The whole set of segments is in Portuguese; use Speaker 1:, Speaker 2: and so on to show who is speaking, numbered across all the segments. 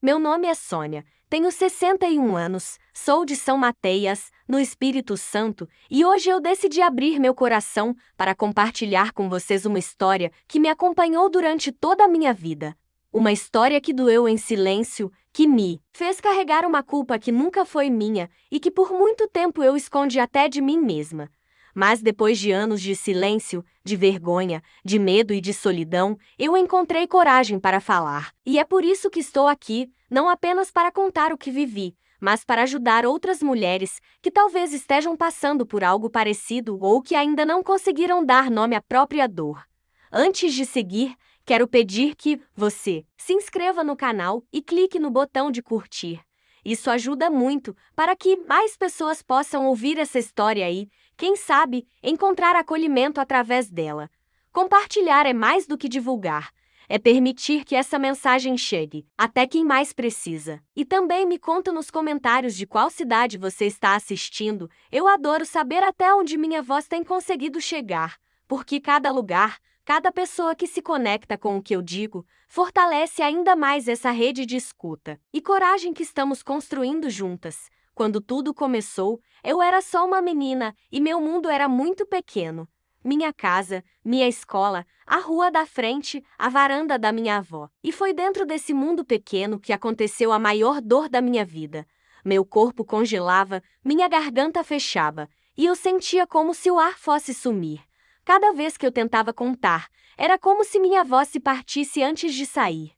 Speaker 1: Meu nome é Sônia, tenho 61 anos, sou de São Mateus, no Espírito Santo, e hoje eu decidi abrir meu coração para compartilhar com vocês uma história que me acompanhou durante toda a minha vida. Uma história que doeu em silêncio, que me fez carregar uma culpa que nunca foi minha e que por muito tempo eu escondi até de mim mesma. Mas depois de anos de silêncio, de vergonha, de medo e de solidão, eu encontrei coragem para falar. E é por isso que estou aqui, não apenas para contar o que vivi, mas para ajudar outras mulheres que talvez estejam passando por algo parecido ou que ainda não conseguiram dar nome à própria dor. Antes de seguir, quero pedir que você se inscreva no canal e clique no botão de curtir. Isso ajuda muito para que mais pessoas possam ouvir essa história e, quem sabe, encontrar acolhimento através dela. Compartilhar é mais do que divulgar. É permitir que essa mensagem chegue até quem mais precisa. E também me conta nos comentários de qual cidade você está assistindo. Eu adoro saber até onde minha voz tem conseguido chegar, porque cada lugar, cada pessoa que se conecta com o que eu digo, fortalece ainda mais essa rede de escuta e coragem que estamos construindo juntas. Quando tudo começou, eu era só uma menina e meu mundo era muito pequeno. Minha casa, minha escola, a rua da frente, a varanda da minha avó. E foi dentro desse mundo pequeno que aconteceu a maior dor da minha vida. Meu corpo congelava, minha garganta fechava, e eu sentia como se o ar fosse sumir. Cada vez que eu tentava contar, era como se minha voz se partisse antes de sair.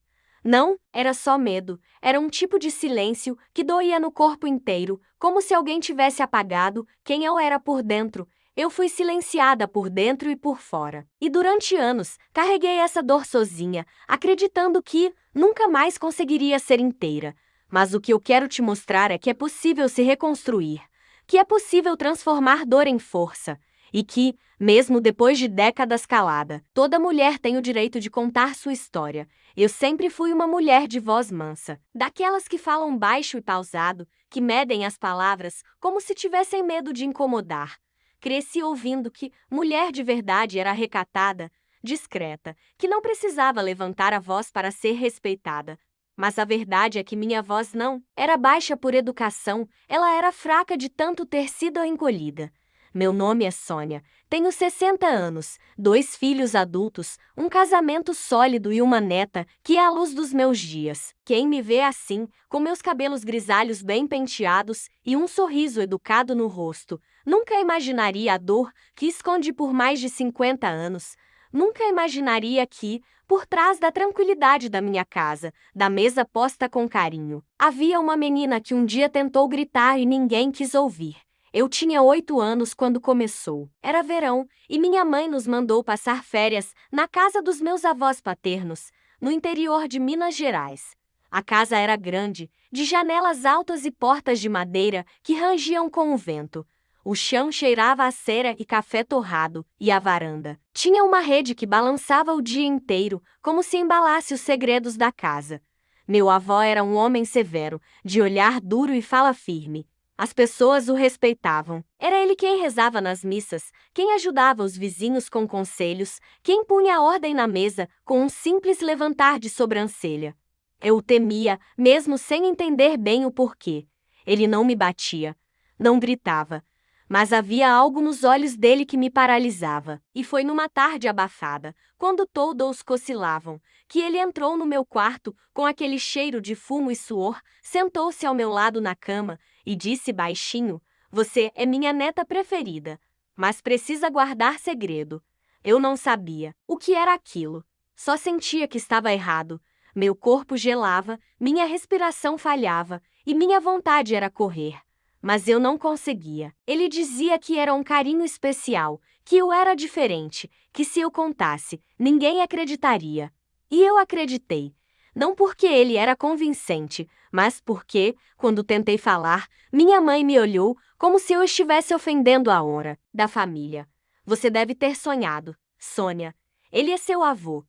Speaker 1: Não, era só medo, era um tipo de silêncio que doía no corpo inteiro, como se alguém tivesse apagado quem eu era por dentro. Eu fui silenciada por dentro e por fora. E durante anos, carreguei essa dor sozinha, acreditando que nunca mais conseguiria ser inteira. Mas o que eu quero te mostrar é que é possível se reconstruir, que é possível transformar dor em força. E que, mesmo depois de décadas calada, toda mulher tem o direito de contar sua história. Eu sempre fui uma mulher de voz mansa, daquelas que falam baixo e pausado, que medem as palavras como se tivessem medo de incomodar. Cresci ouvindo que mulher de verdade era recatada, discreta, que não precisava levantar a voz para ser respeitada. Mas a verdade é que minha voz não era baixa por educação, ela era fraca de tanto ter sido encolhida. Meu nome é Sônia, tenho 60 anos, 2 filhos adultos, um casamento sólido e uma neta que é a luz dos meus dias. Quem me vê assim, com meus cabelos grisalhos bem penteados e um sorriso educado no rosto, nunca imaginaria a dor que esconde por mais de 50 anos. Nunca imaginaria que, por trás da tranquilidade da minha casa, da mesa posta com carinho, havia uma menina que um dia tentou gritar e ninguém quis ouvir. Eu tinha 8 anos quando começou. Era verão e minha mãe nos mandou passar férias na casa dos meus avós paternos, no interior de Minas Gerais. A casa era grande, de janelas altas e portas de madeira que rangiam com o vento. O chão cheirava a cera e café torrado, e a varanda tinha uma rede que balançava o dia inteiro, como se embalasse os segredos da casa. Meu avô era um homem severo, de olhar duro e fala firme. As pessoas o respeitavam. Era ele quem rezava nas missas, quem ajudava os vizinhos com conselhos, quem punha a ordem na mesa com um simples levantar de sobrancelha. Eu o temia, mesmo sem entender bem o porquê. Ele não me batia, não gritava, mas havia algo nos olhos dele que me paralisava. E foi numa tarde abafada, quando todos cochilavam, que ele entrou no meu quarto com aquele cheiro de fumo e suor, sentou-se ao meu lado na cama e disse baixinho: "Você é minha neta preferida, mas precisa guardar segredo." Eu não sabia o que era aquilo. Só sentia que estava errado. Meu corpo gelava, minha respiração falhava e minha vontade era correr. Mas eu não conseguia. Ele dizia que era um carinho especial, que eu era diferente, que se eu contasse, ninguém acreditaria. E eu acreditei. Não porque ele era convincente, mas porque, quando tentei falar, minha mãe me olhou como se eu estivesse ofendendo a honra da família. "Você deve ter sonhado, Sônia. Ele é seu avô.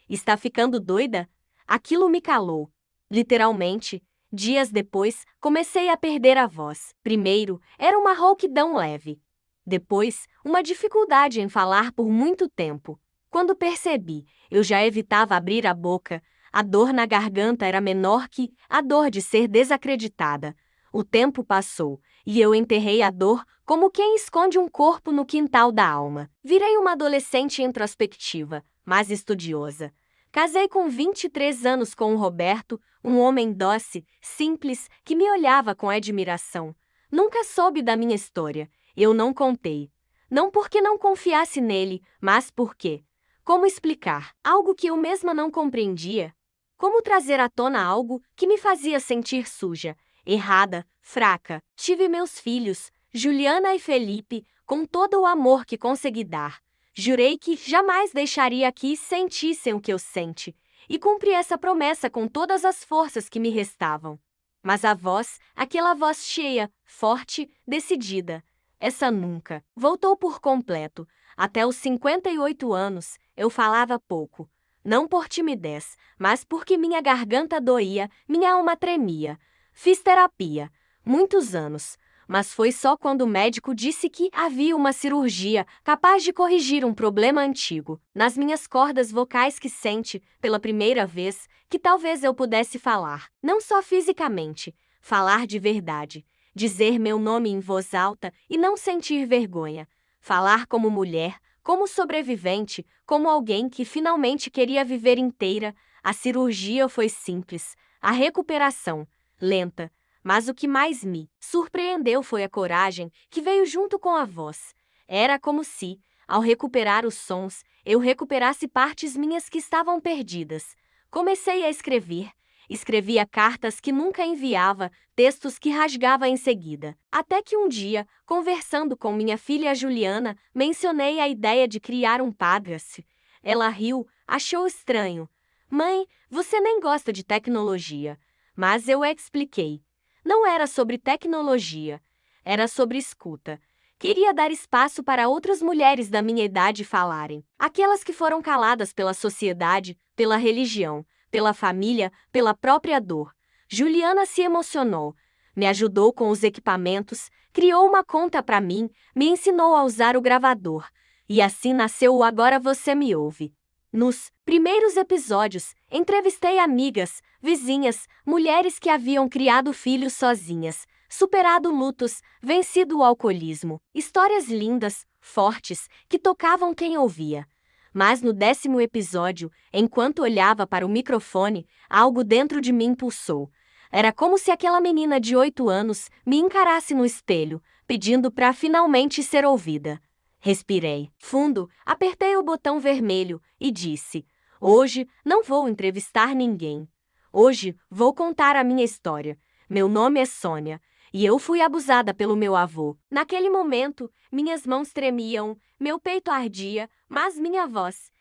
Speaker 1: Está ficando doida?" Aquilo me calou. Literalmente. Dias depois, comecei a perder a voz. Primeiro, era uma rouquidão leve. Depois, uma dificuldade em falar por muito tempo. Quando percebi, eu já evitava abrir a boca. A dor na garganta era menor que a dor de ser desacreditada. O tempo passou, e eu enterrei a dor como quem esconde um corpo no quintal da alma. Virei uma adolescente introspectiva, mas estudiosa. Casei com 23 anos com o Roberto, um homem doce, simples, que me olhava com admiração. Nunca soube da minha história. Eu não contei. Não porque não confiasse nele, mas porque. Como explicar algo que eu mesma não compreendia? Como trazer à tona algo que me fazia sentir suja, errada, fraca? Tive meus filhos, Juliana e Felipe, com todo o amor que consegui dar. Jurei que jamais deixaria que sentissem o que eu senti, e cumpri essa promessa com todas as forças que me restavam. Mas a voz, aquela voz cheia, forte, decidida, essa nunca voltou por completo. Até os 58 anos, eu falava pouco. Não por timidez, mas porque minha garganta doía, minha alma tremia. Fiz terapia, muitos anos, mas foi só quando o médico disse que havia uma cirurgia capaz de corrigir um problema antigo nas minhas cordas vocais que sente, pela primeira vez, que talvez eu pudesse falar, não só fisicamente, falar de verdade, dizer meu nome em voz alta e não sentir vergonha, falar como mulher, como sobrevivente, como alguém que finalmente queria viver inteira. A cirurgia foi simples, a recuperação, lenta, mas o que mais me surpreendeu foi a coragem que veio junto com a voz. Era como se, ao recuperar os sons, eu recuperasse partes minhas que estavam perdidas. Comecei a escrever. Escrevia cartas que nunca enviava, textos que rasgava em seguida. Até que um dia, conversando com minha filha Juliana, mencionei a ideia de criar um podcast. Ela riu, achou estranho. Mãe, você nem gosta de tecnologia. Mas eu expliquei. Não era sobre tecnologia, era sobre escuta. Queria dar espaço para outras mulheres da minha idade falarem. Aquelas que foram caladas pela sociedade, pela religião, pela família, pela própria dor. Juliana se emocionou, me ajudou com os equipamentos, criou uma conta para mim, me ensinou a usar o gravador. E assim nasceu o Agora Você Me Ouve. Nos primeiros episódios, entrevistei amigas, vizinhas, mulheres que haviam criado filhos sozinhas, superado lutos, vencido o alcoolismo. Histórias lindas, fortes, que tocavam quem ouvia. Mas no 10º episódio, enquanto olhava para o microfone, algo dentro de mim pulsou. Era como se aquela menina de 8 anos me encarasse no espelho, pedindo para finalmente ser ouvida. Respirei fundo, apertei o botão vermelho e disse: hoje não vou entrevistar ninguém. Hoje vou contar a minha história. Meu nome é Sônia e eu fui abusada pelo meu avô. Naquele momento, minhas mãos tremiam, meu peito ardia, mas minha voz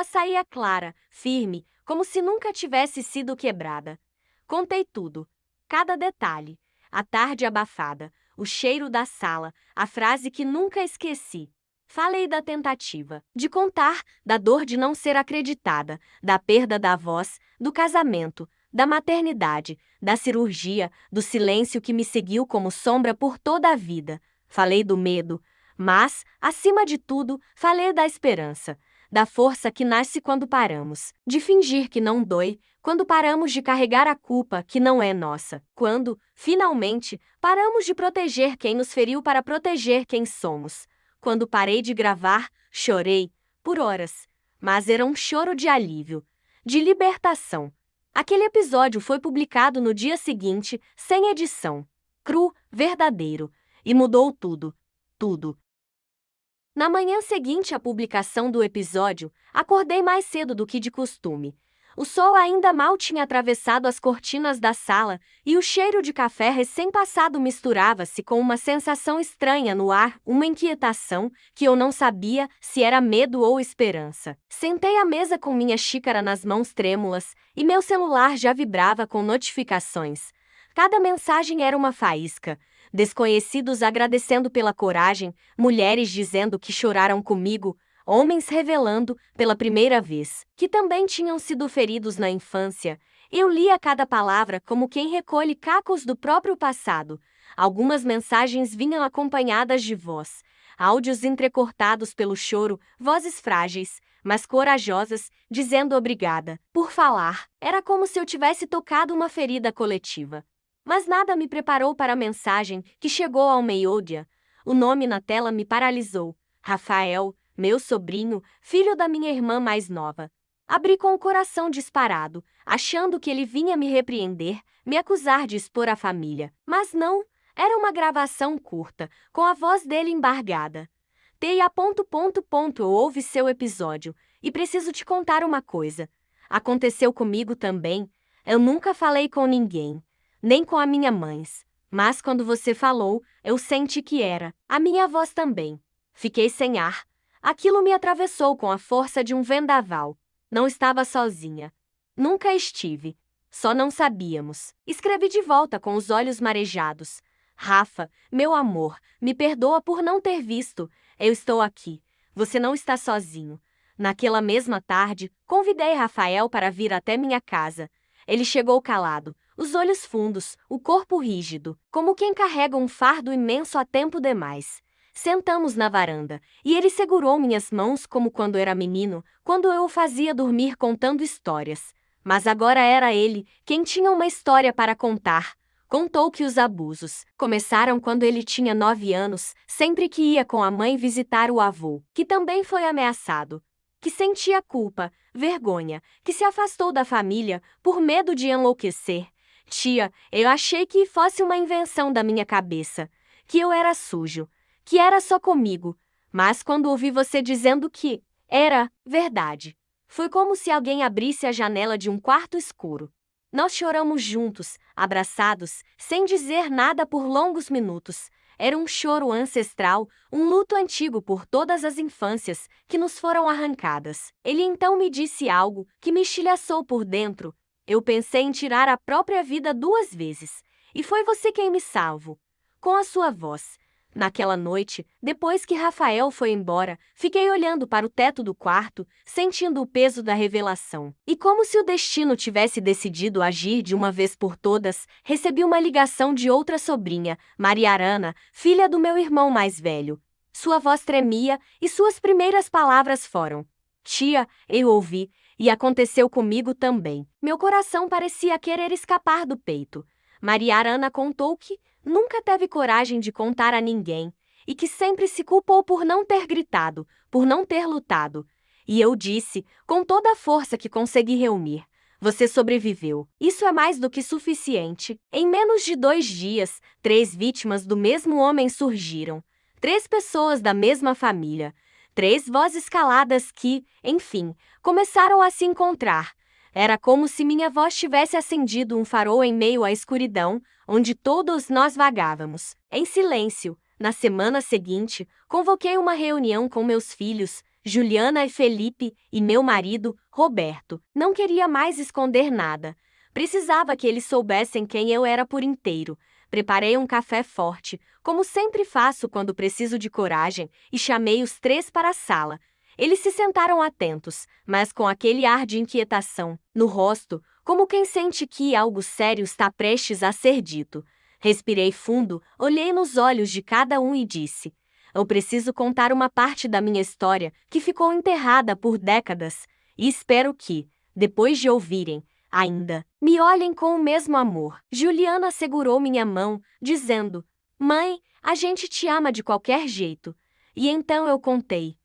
Speaker 1: saía clara, firme, como se nunca tivesse sido quebrada. Contei tudo, cada detalhe, a tarde abafada, o cheiro da sala, a frase que nunca esqueci. Falei da tentativa de contar, da dor de não ser acreditada, da perda da voz, do casamento, da maternidade, da cirurgia, do silêncio que me seguiu como sombra por toda a vida. Falei do medo, mas, acima de tudo, falei da esperança, da força que nasce quando paramos, de fingir que não dói, quando paramos de carregar a culpa que não é nossa, quando, finalmente, paramos de proteger quem nos feriu para proteger quem somos. Quando parei de gravar, chorei, por horas, mas era um choro de alívio, de libertação. Aquele episódio foi publicado no dia seguinte, sem edição, cru, verdadeiro, e mudou tudo, tudo. Na manhã seguinte à publicação do episódio, acordei mais cedo do que de costume. O sol ainda mal tinha atravessado as cortinas da sala e o cheiro de café recém-passado misturava-se com uma sensação estranha no ar, uma inquietação que eu não sabia se era medo ou esperança. Sentei à mesa com minha xícara nas mãos trêmulas e meu celular já vibrava com notificações. Cada mensagem era uma faísca. Desconhecidos agradecendo pela coragem, mulheres dizendo que choraram comigo, homens revelando, pela primeira vez, que também tinham sido feridos na infância. Eu lia cada palavra como quem recolhe cacos do próprio passado. Algumas mensagens vinham acompanhadas de voz, áudios entrecortados pelo choro, vozes frágeis, mas corajosas, dizendo obrigada por falar. Era como se eu tivesse tocado uma ferida coletiva. Mas nada me preparou para a mensagem que chegou ao meio-dia. O nome na tela me paralisou. Rafael, meu sobrinho, filho da minha irmã mais nova. Abri com o coração disparado, achando que ele vinha me repreender, me acusar de expor a família. Mas não, era uma gravação curta, com a voz dele embargada. Teia... Eu ouvi seu episódio, e preciso te contar uma coisa. Aconteceu comigo também. Eu nunca falei com ninguém, nem com a minha mãe. Mas quando você falou, eu senti que era. A minha voz também. Fiquei sem ar. Aquilo me atravessou com a força de um vendaval. Não estava sozinha. Nunca estive. Só não sabíamos. Escrevi de volta com os olhos marejados. Rafa, meu amor, me perdoa por não ter visto. Eu estou aqui. Você não está sozinho. Naquela mesma tarde, convidei Rafael para vir até minha casa. Ele chegou calado, os olhos fundos, o corpo rígido, como quem carrega um fardo imenso há tempo demais. Sentamos na varanda, e ele segurou minhas mãos como quando era menino, quando eu o fazia dormir contando histórias. Mas agora era ele quem tinha uma história para contar. Contou que os abusos começaram quando ele tinha 9 anos, sempre que ia com a mãe visitar o avô, que também foi ameaçado, que sentia culpa, vergonha, que se afastou da família por medo de enlouquecer. Tia, eu achei que fosse uma invenção da minha cabeça, que eu era sujo, que era só comigo, mas quando ouvi você dizendo que era verdade, foi como se alguém abrisse a janela de um quarto escuro. Nós choramos juntos, abraçados, sem dizer nada por longos minutos. Era um choro ancestral, um luto antigo por todas as infâncias que nos foram arrancadas. Ele então me disse algo que me estilhaçou por dentro. Eu pensei em tirar a própria vida 2 vezes. E foi você quem me salvou. Com a sua voz. Naquela noite, depois que Rafael foi embora, fiquei olhando para o teto do quarto, sentindo o peso da revelação. E como se o destino tivesse decidido agir de uma vez por todas, recebi uma ligação de outra sobrinha, Maria Arana, filha do meu irmão mais velho. Sua voz tremia e suas primeiras palavras foram: "Tia, eu ouvi, e aconteceu comigo também." Meu coração parecia querer escapar do peito. Maria Arana contou que nunca teve coragem de contar a ninguém, e que sempre se culpou por não ter gritado, por não ter lutado. E eu disse, com toda a força que consegui reunir: "Você sobreviveu. Isso é mais do que suficiente." Em menos de 2 dias, 3 vítimas do mesmo homem surgiram. 3 pessoas da mesma família. 3 vozes caladas que, enfim, começaram a se encontrar. Era como se minha voz tivesse acendido um farol em meio à escuridão, onde todos nós vagávamos, em silêncio. Na semana seguinte, convoquei uma reunião com meus filhos, Juliana e Felipe, e meu marido, Roberto. Não queria mais esconder nada. Precisava que eles soubessem quem eu era por inteiro. Preparei um café forte, como sempre faço quando preciso de coragem, e chamei os 3 para a sala. Eles se sentaram atentos, mas com aquele ar de inquietação no rosto, como quem sente que algo sério está prestes a ser dito. Respirei fundo, olhei nos olhos de cada um e disse: "Eu preciso contar uma parte da minha história que ficou enterrada por décadas, e espero que, depois de ouvirem, ainda me olhem com o mesmo amor." Juliana segurou minha mão, dizendo: "Mãe, a gente te ama de qualquer jeito." E então eu contei.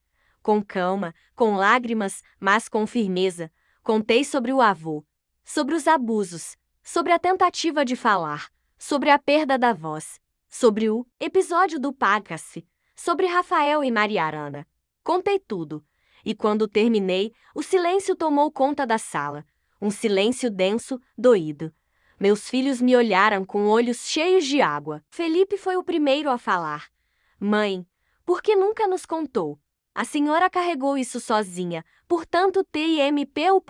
Speaker 1: Com calma, com lágrimas, mas com firmeza, contei sobre o avô, sobre os abusos, sobre a tentativa de falar, sobre a perda da voz, sobre o episódio do Pacasse, sobre Rafael e Maria Arana. Contei tudo. E quando terminei, o silêncio tomou conta da sala. Um silêncio denso, doído. Meus filhos me olharam com olhos cheios de água. Felipe foi o primeiro a falar. "Mãe, por que nunca nos contou? A senhora carregou isso sozinha, portanto TIMPU...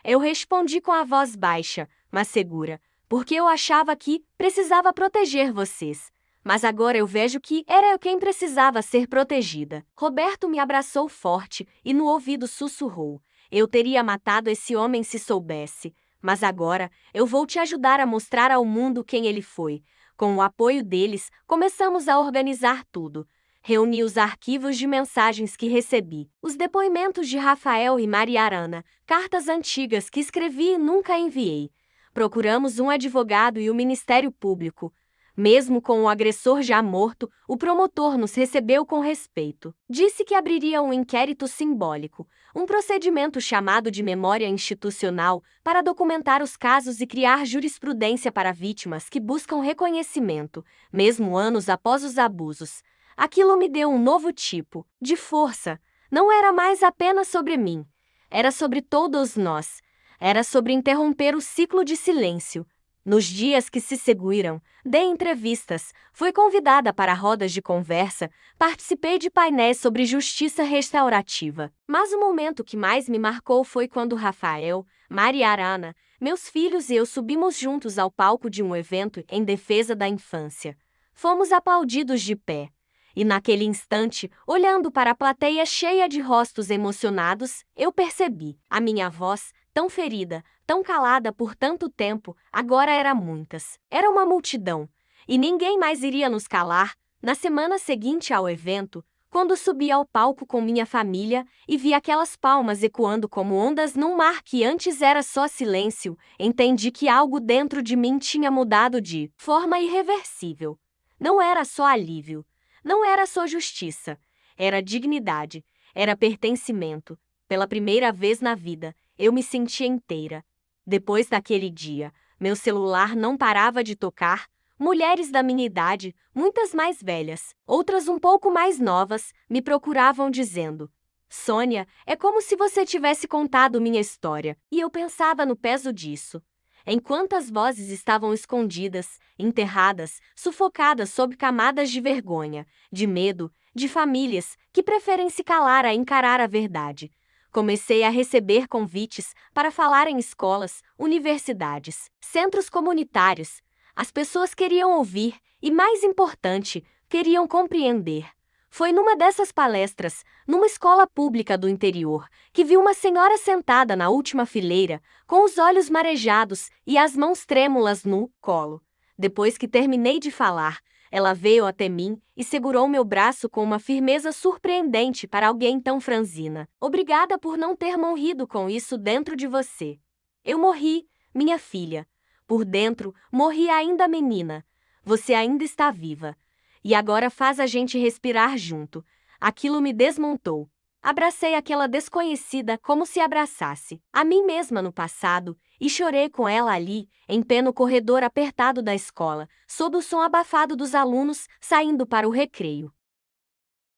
Speaker 1: Eu respondi com a voz baixa, mas segura, porque eu achava que precisava proteger vocês. Mas agora eu vejo que era eu quem precisava ser protegida." Roberto me abraçou forte e no ouvido sussurrou: "Eu teria matado esse homem se soubesse. Mas agora eu vou te ajudar a mostrar ao mundo quem ele foi." Com o apoio deles, começamos a organizar tudo. Reuni os arquivos de mensagens que recebi, os depoimentos de Rafael e Maria Arana, cartas antigas que escrevi e nunca enviei. Procuramos um advogado e o Ministério Público. Mesmo com o agressor já morto, o promotor nos recebeu com respeito. Disse que abriria um inquérito simbólico, um procedimento chamado de memória institucional, para documentar os casos e criar jurisprudência para vítimas que buscam reconhecimento, mesmo anos após os abusos. Aquilo me deu um novo tipo de força. Não era mais apenas sobre mim. Era sobre todos nós. Era sobre interromper o ciclo de silêncio. Nos dias que se seguiram, dei entrevistas, fui convidada para rodas de conversa, participei de painéis sobre justiça restaurativa. Mas o momento que mais me marcou foi quando Rafael, Maria Arana, meus filhos e eu subimos juntos ao palco de um evento em defesa da infância. Fomos aplaudidos de pé. E naquele instante, olhando para a plateia cheia de rostos emocionados, eu percebi. A minha voz, tão ferida, tão calada por tanto tempo, agora era muitas. Era uma multidão. E ninguém mais iria nos calar. Na semana seguinte ao evento, quando subi ao palco com minha família e vi aquelas palmas ecoando como ondas num mar que antes era só silêncio, entendi que algo dentro de mim tinha mudado de forma irreversível. Não era só alívio. Não era só justiça, era dignidade, era pertencimento. Pela primeira vez na vida, eu me senti inteira. Depois daquele dia, meu celular não parava de tocar. Mulheres da minha idade, muitas mais velhas, outras um pouco mais novas, me procuravam dizendo: Sônia, é como se você tivesse contado minha história. E eu pensava no peso disso. Em quantas vozes estavam escondidas, enterradas, sufocadas sob camadas de vergonha, de medo, de famílias que preferem se calar a encarar a verdade. Comecei a receber convites para falar em escolas, universidades, centros comunitários. As pessoas queriam ouvir e, mais importante, queriam compreender. Foi numa dessas palestras, numa escola pública do interior, que vi uma senhora sentada na última fileira, com os olhos marejados e as mãos trêmulas no colo. Depois que terminei de falar, ela veio até mim e segurou meu braço com uma firmeza surpreendente para alguém tão franzina. Obrigada por não ter morrido com isso dentro de você. Eu morri, minha filha. Por dentro, morri ainda menina. Você ainda está viva. E agora faz a gente respirar junto. Aquilo me desmontou. Abracei aquela desconhecida como se abraçasse a mim mesma no passado e chorei com ela ali, em pé no corredor apertado da escola, sob o som abafado dos alunos saindo para o recreio.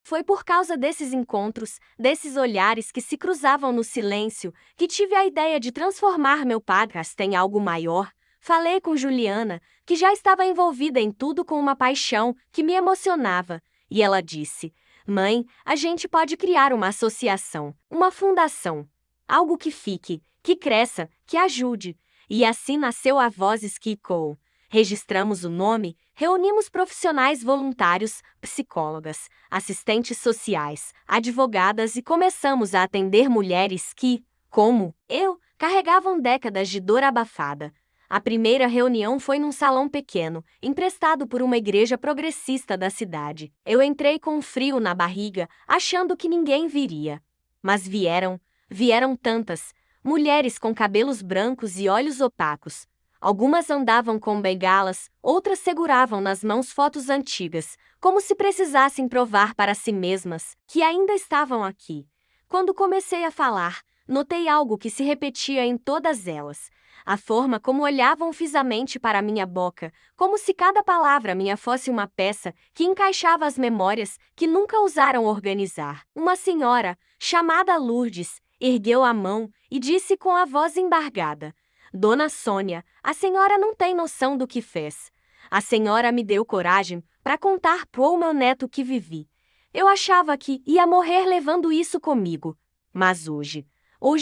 Speaker 1: Foi por causa desses encontros, desses olhares que se cruzavam no silêncio, que tive a ideia de transformar meu podcast em algo maior. Falei com Juliana, que já estava envolvida em tudo com uma paixão que me emocionava, e ela disse: Mãe, a gente pode criar uma associação, uma fundação. Algo que fique, que cresça, que ajude. E assim nasceu a Vozes que ecoam. Registramos o nome, reunimos profissionais voluntários, psicólogas, assistentes sociais, advogadas e começamos a atender mulheres que, como eu, carregavam décadas de dor abafada. A primeira reunião foi num salão pequeno, emprestado por uma igreja progressista da cidade. Eu entrei com um frio na barriga, achando que ninguém viria. Mas vieram tantas, mulheres com cabelos brancos e olhos opacos. Algumas andavam com bengalas, outras seguravam nas mãos fotos antigas, como se precisassem provar para si mesmas que ainda estavam aqui. Quando comecei a falar, notei algo que se repetia em todas elas. A forma como olhavam fixamente para minha boca, como se cada palavra minha fosse uma peça que encaixava as memórias que nunca ousaram organizar. Uma senhora, chamada Lourdes, ergueu a mão e disse com a voz embargada: Dona Sônia, a senhora não tem noção do que fez. A senhora me deu coragem para contar pro meu neto que vivi. Eu achava que ia morrer levando isso comigo. Mas hoje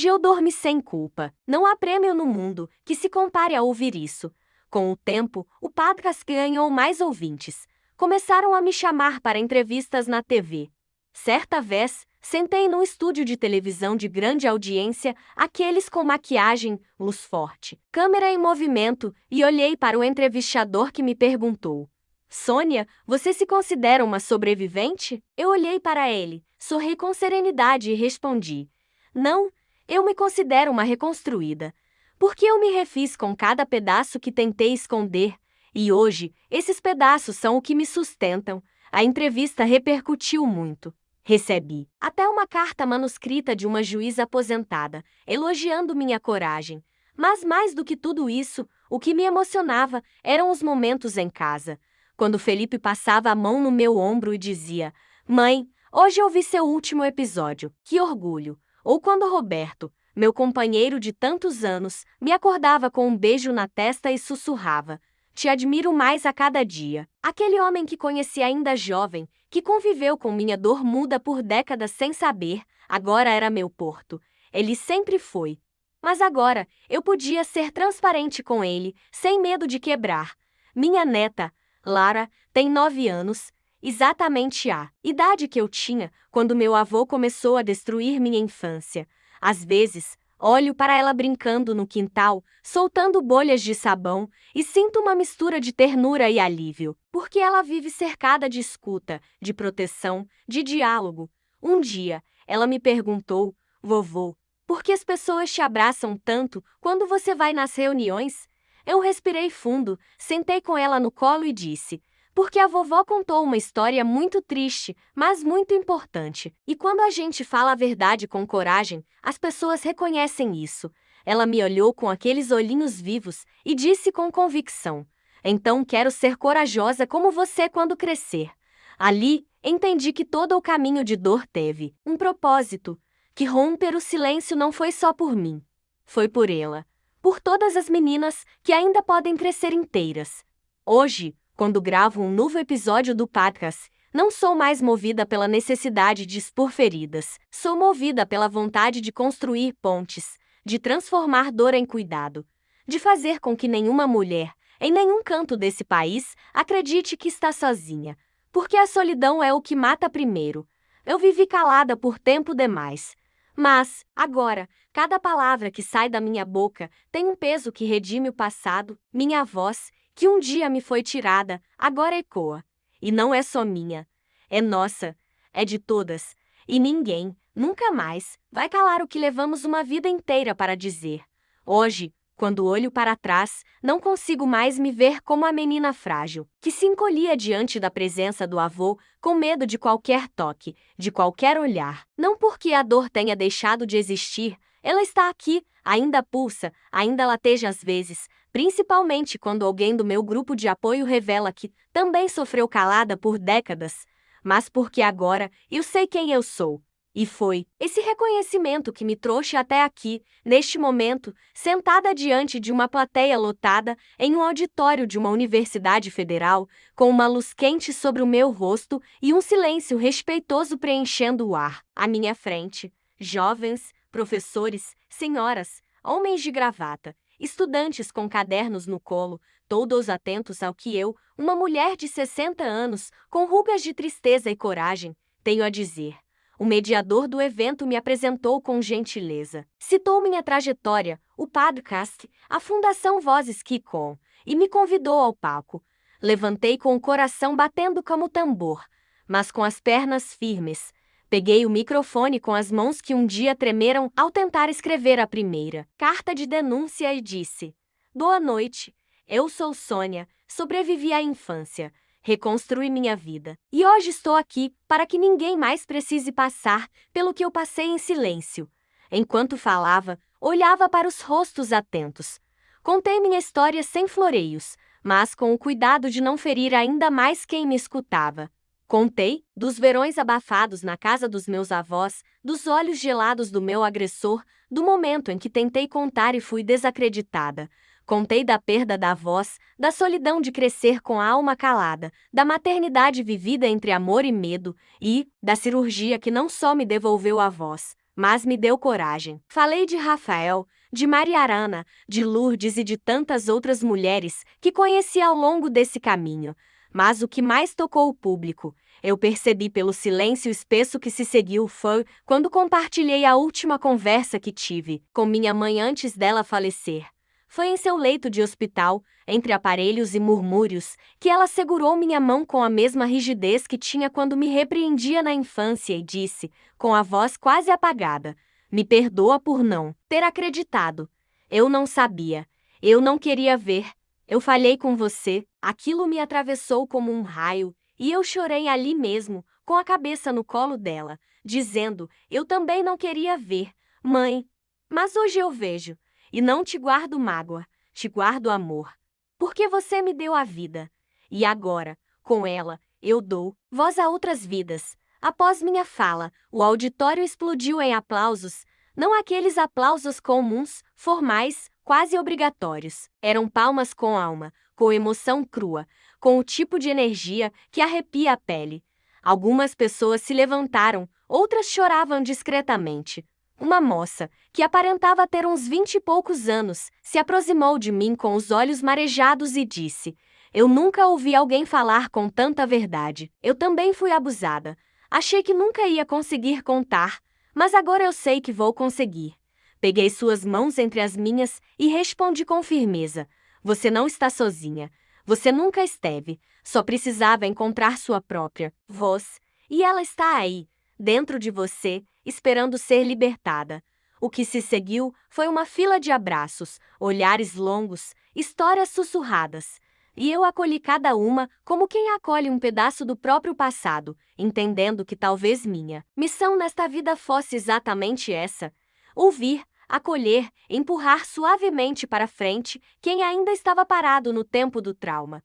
Speaker 1: eu dormi sem culpa. Não há prêmio no mundo que se compare a ouvir isso. Com o tempo, o podcast ganhou mais ouvintes. Começaram a me chamar para entrevistas na TV. Certa vez, sentei num estúdio de televisão de grande audiência, aqueles com maquiagem, luz forte, câmera em movimento, e olhei para o entrevistador que me perguntou: Sônia, você se considera uma sobrevivente? Eu olhei para ele, sorri com serenidade e respondi: Não, eu me considero uma reconstruída. Porque eu me refiz com cada pedaço que tentei esconder, e hoje, esses pedaços são o que me sustentam. A entrevista repercutiu muito. Recebi até uma carta manuscrita de uma juíza aposentada, elogiando minha coragem. Mas mais do que tudo isso, o que me emocionava eram os momentos em casa. Quando Felipe passava a mão no meu ombro e dizia: Mãe, hoje eu vi seu último episódio, que orgulho. Ou quando Roberto, meu companheiro de tantos anos, me acordava com um beijo na testa e sussurrava: Te admiro mais a cada dia. Aquele homem que conheci ainda jovem, que conviveu com minha dor muda por décadas sem saber, agora era meu porto. Ele sempre foi. Mas agora eu podia ser transparente com ele, sem medo de quebrar. Minha neta, Lara, tem 9 anos, exatamente a idade que eu tinha quando meu avô começou a destruir minha infância. Às vezes, olho para ela brincando no quintal, soltando bolhas de sabão, e sinto uma mistura de ternura e alívio, porque ela vive cercada de escuta, de proteção, de diálogo. Um dia, ela me perguntou: Vovô, por que as pessoas te abraçam tanto quando você vai nas reuniões? Eu respirei fundo, sentei com ela no colo e disse: Porque a vovó contou uma história muito triste, mas muito importante. E quando a gente fala a verdade com coragem, as pessoas reconhecem isso. Ela me olhou com aqueles olhinhos vivos e disse com convicção: Então quero ser corajosa como você quando crescer. Ali, entendi que todo o caminho de dor teve um propósito, que romper o silêncio não foi só por mim. Foi por ela. Por todas as meninas que ainda podem crescer inteiras. Hoje, quando gravo um novo episódio do podcast, não sou mais movida pela necessidade de expor feridas. Sou movida pela vontade de construir pontes, de transformar dor em cuidado, de fazer com que nenhuma mulher, em nenhum canto desse país, acredite que está sozinha. Porque a solidão é o que mata primeiro. Eu vivi calada por tempo demais. Mas, agora, cada palavra que sai da minha boca tem um peso que redime o passado. Minha voz, que um dia me foi tirada, agora ecoa. E não é só minha. É nossa. É de todas. E ninguém, nunca mais, vai calar o que levamos uma vida inteira para dizer. Hoje, quando olho para trás, não consigo mais me ver como a menina frágil, que se encolhia diante da presença do avô, com medo de qualquer toque, de qualquer olhar. Não porque a dor tenha deixado de existir, ela está aqui, ainda pulsa, ainda lateja às vezes, principalmente quando alguém do meu grupo de apoio revela que também sofreu calada por décadas. Mas porque agora eu sei quem eu sou. E foi esse reconhecimento que me trouxe até aqui, neste momento, sentada diante de uma plateia lotada, em um auditório de uma universidade federal, com uma luz quente sobre o meu rosto e um silêncio respeitoso preenchendo o ar. À minha frente, jovens, professores, senhoras, homens de gravata, estudantes com cadernos no colo, todos atentos ao que eu, uma mulher de 60 anos, com rugas de tristeza e coragem, tenho a dizer. O mediador do evento me apresentou com gentileza. Citou minha trajetória, o podcast, a Fundação Vozes Kikon, e me convidou ao palco. Levantei com o coração batendo como tambor, mas com as pernas firmes. Peguei o microfone com as mãos que um dia tremeram ao tentar escrever a primeira carta de denúncia e disse: Boa noite, eu sou Sônia, sobrevivi à infância. Reconstruí minha vida. E hoje estou aqui para que ninguém mais precise passar pelo que eu passei em silêncio. Enquanto falava, olhava para os rostos atentos. Contei minha história sem floreios, mas com o cuidado de não ferir ainda mais quem me escutava. Contei dos verões abafados na casa dos meus avós, dos olhos gelados do meu agressor, do momento em que tentei contar e fui desacreditada. Contei da perda da voz, da solidão de crescer com a alma calada, da maternidade vivida entre amor e medo e da cirurgia que não só me devolveu a voz, mas me deu coragem. Falei de Rafael, de Maria Arana, de Lourdes e de tantas outras mulheres que conheci ao longo desse caminho. Mas o que mais tocou o público, eu percebi pelo silêncio espesso que se seguiu, foi quando compartilhei a última conversa que tive com minha mãe antes dela falecer. Foi em seu leito de hospital, entre aparelhos e murmúrios, que ela segurou minha mão com a mesma rigidez que tinha quando me repreendia na infância e disse, com a voz quase apagada: "Me perdoa por não ter acreditado. Eu não sabia. Eu não queria ver. Eu falhei com você." Aquilo me atravessou como um raio, e eu chorei ali mesmo, com a cabeça no colo dela, dizendo: "Eu também não queria ver, mãe. Mas hoje eu vejo. E não te guardo mágoa, te guardo amor. Porque você me deu a vida. E agora, com ela, eu dou voz a outras vidas." Após minha fala, o auditório explodiu em aplausos. Não aqueles aplausos comuns, formais, quase obrigatórios. Eram palmas com alma, com emoção crua, com o tipo de energia que arrepia a pele. Algumas pessoas se levantaram, outras choravam discretamente. Uma moça, que aparentava ter uns 20 e poucos anos, se aproximou de mim com os olhos marejados e disse: "Eu nunca ouvi alguém falar com tanta verdade. Eu também fui abusada. Achei que nunca ia conseguir contar, mas agora eu sei que vou conseguir." Peguei suas mãos entre as minhas e respondi com firmeza: "Você não está sozinha. Você nunca esteve. Só precisava encontrar sua própria voz. E ela está aí, dentro de você, esperando ser libertada." O que se seguiu foi uma fila de abraços, olhares longos, histórias sussurradas. E eu acolhi cada uma como quem acolhe um pedaço do próprio passado, entendendo que talvez minha missão nesta vida fosse exatamente essa: ouvir, acolher, empurrar suavemente para frente quem ainda estava parado no tempo do trauma.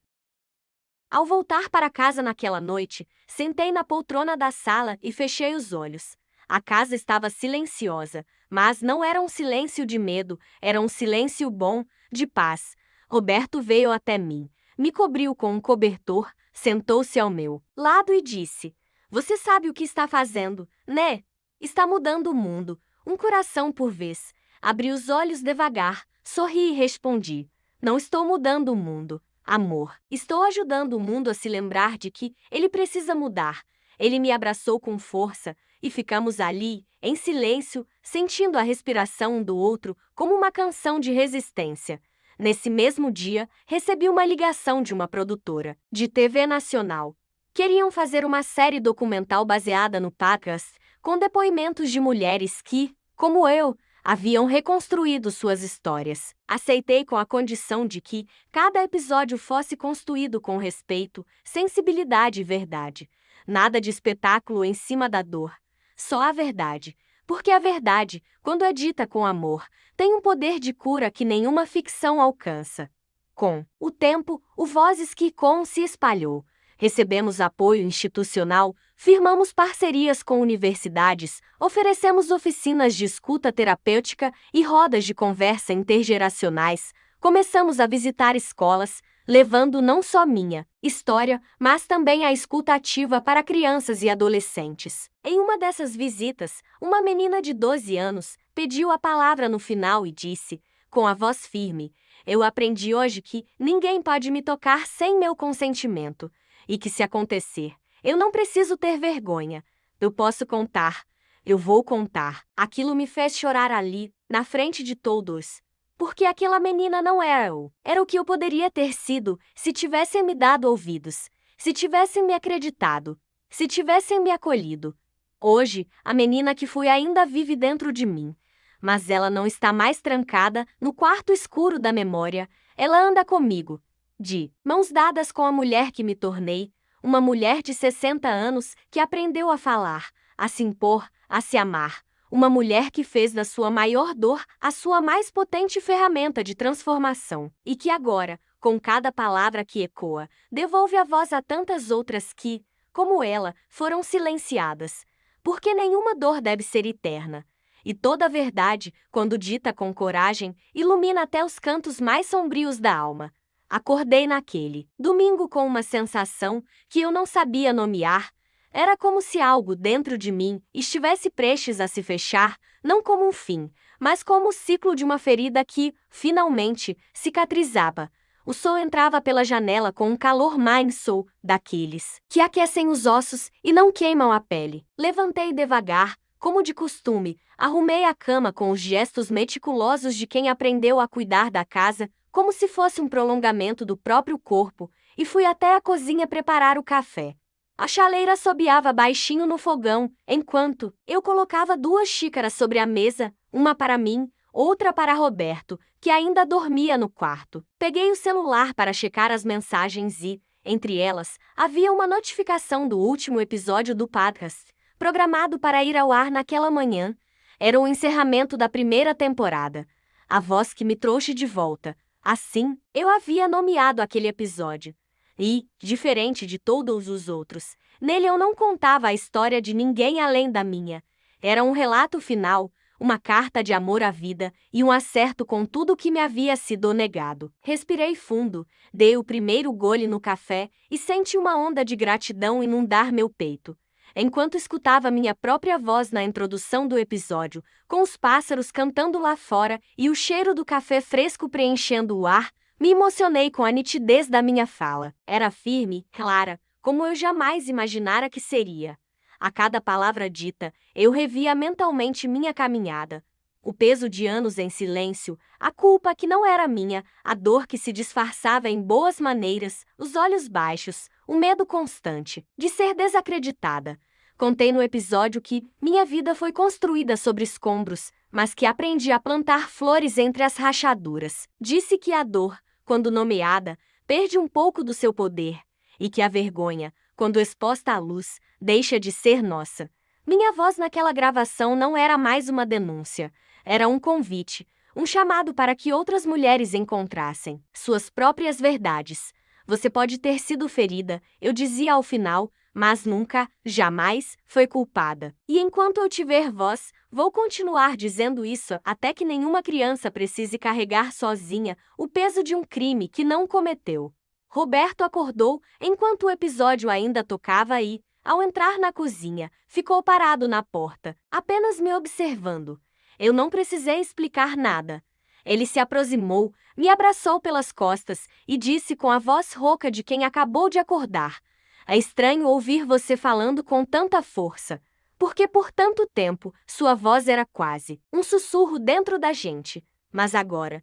Speaker 1: Ao voltar para casa naquela noite, sentei na poltrona da sala e fechei os olhos. A casa estava silenciosa, mas não era um silêncio de medo, era um silêncio bom, de paz. Roberto veio até mim, me cobriu com um cobertor, sentou-se ao meu lado e disse: "Você sabe o que está fazendo, né? Está mudando o mundo, um coração por vez." Abri os olhos devagar, sorri e respondi: "Não estou mudando o mundo, amor. Estou ajudando o mundo a se lembrar de que ele precisa mudar." Ele me abraçou com força e ficamos ali, em silêncio, sentindo a respiração um do outro como uma canção de resistência. Nesse mesmo dia, recebi uma ligação de uma produtora de TV nacional. Queriam fazer uma série documental baseada no podcast, com depoimentos de mulheres que, como eu, haviam reconstruído suas histórias. Aceitei com a condição de que cada episódio fosse construído com respeito, sensibilidade e verdade. Nada de espetáculo em cima da dor. Só a verdade. Porque a verdade, quando é dita com amor, tem um poder de cura que nenhuma ficção alcança. Com o tempo, o Vozes que Com se espalhou. Recebemos apoio institucional, firmamos parcerias com universidades, oferecemos oficinas de escuta terapêutica e rodas de conversa intergeracionais, começamos a visitar escolas, levando não só minha história, mas também a escuta ativa para crianças e adolescentes. Em uma dessas visitas, uma menina de 12 anos pediu a palavra no final e disse, com a voz firme: "Eu aprendi hoje que ninguém pode me tocar sem meu consentimento. E que se acontecer, eu não preciso ter vergonha. Eu posso contar. Eu vou contar." Aquilo me fez chorar ali, na frente de todos. Porque aquela menina não era eu. Era o que eu poderia ter sido se tivessem me dado ouvidos, se tivessem me acreditado, se tivessem me acolhido. Hoje, a menina que fui ainda vive dentro de mim. Mas ela não está mais trancada no quarto escuro da memória. Ela anda comigo, de mãos dadas com a mulher que me tornei, uma mulher de 60 anos que aprendeu a falar, a se impor, a se amar. Uma mulher que fez da sua maior dor a sua mais potente ferramenta de transformação. E que agora, com cada palavra que ecoa, devolve a voz a tantas outras que, como ela, foram silenciadas. Porque nenhuma dor deve ser eterna. E toda verdade, quando dita com coragem, ilumina até os cantos mais sombrios da alma. Acordei naquele domingo com uma sensação que eu não sabia nomear. Era como se algo dentro de mim estivesse prestes a se fechar, não como um fim, mas como o ciclo de uma ferida que, finalmente, cicatrizava. O sol entrava pela janela com um calor mindsoul daqueles que aquecem os ossos e não queimam a pele. Levantei devagar, Como de costume, arrumei a cama com os gestos meticulosos de quem aprendeu a cuidar da casa, como se fosse um prolongamento do próprio corpo, e fui até a cozinha preparar o café. A chaleira assobiava baixinho no fogão, enquanto eu colocava 2 xícaras sobre a mesa, uma para mim, outra para Roberto, que ainda dormia no quarto. Peguei o celular para checar as mensagens e, entre elas, havia uma notificação do último episódio do podcast, programado para ir ao ar naquela manhã. Era o encerramento da primeira temporada. A voz que me trouxe de volta. Assim, eu havia nomeado aquele episódio. E, diferente de todos os outros, nele eu não contava a história de ninguém além da minha. Era um relato final, uma carta de amor à vida e um acerto com tudo que me havia sido negado. Respirei fundo, dei o primeiro gole no café e senti uma onda de gratidão inundar meu peito. Enquanto escutava minha própria voz na introdução do episódio, com os pássaros cantando lá fora e o cheiro do café fresco preenchendo o ar, me emocionei com a nitidez da minha fala. Era firme, clara, como eu jamais imaginara que seria. A cada palavra dita, eu revia mentalmente minha caminhada. O peso de anos em silêncio, a culpa que não era minha, a dor que se disfarçava em boas maneiras, os olhos baixos, o medo constante de ser desacreditada. Contei no episódio que minha vida foi construída sobre escombros, mas que aprendi a plantar flores entre as rachaduras. Disse que a dor, quando nomeada, perde um pouco do seu poder, e que a vergonha, quando exposta à luz, deixa de ser nossa. Minha voz naquela gravação não era mais uma denúncia, era um convite, um chamado para que outras mulheres encontrassem suas próprias verdades. Você pode ter sido ferida, eu dizia ao final, mas nunca, jamais, foi culpada. E enquanto eu tiver voz, vou continuar dizendo isso até que nenhuma criança precise carregar sozinha o peso de um crime que não cometeu. Roberto acordou enquanto o episódio ainda tocava e, ao entrar na cozinha, ficou parado na porta, apenas me observando. Eu não precisei explicar nada. Ele se aproximou, me abraçou pelas costas e disse com a voz rouca de quem acabou de acordar: "É estranho ouvir você falando com tanta força, porque por tanto tempo sua voz era quase um sussurro dentro da gente. Mas agora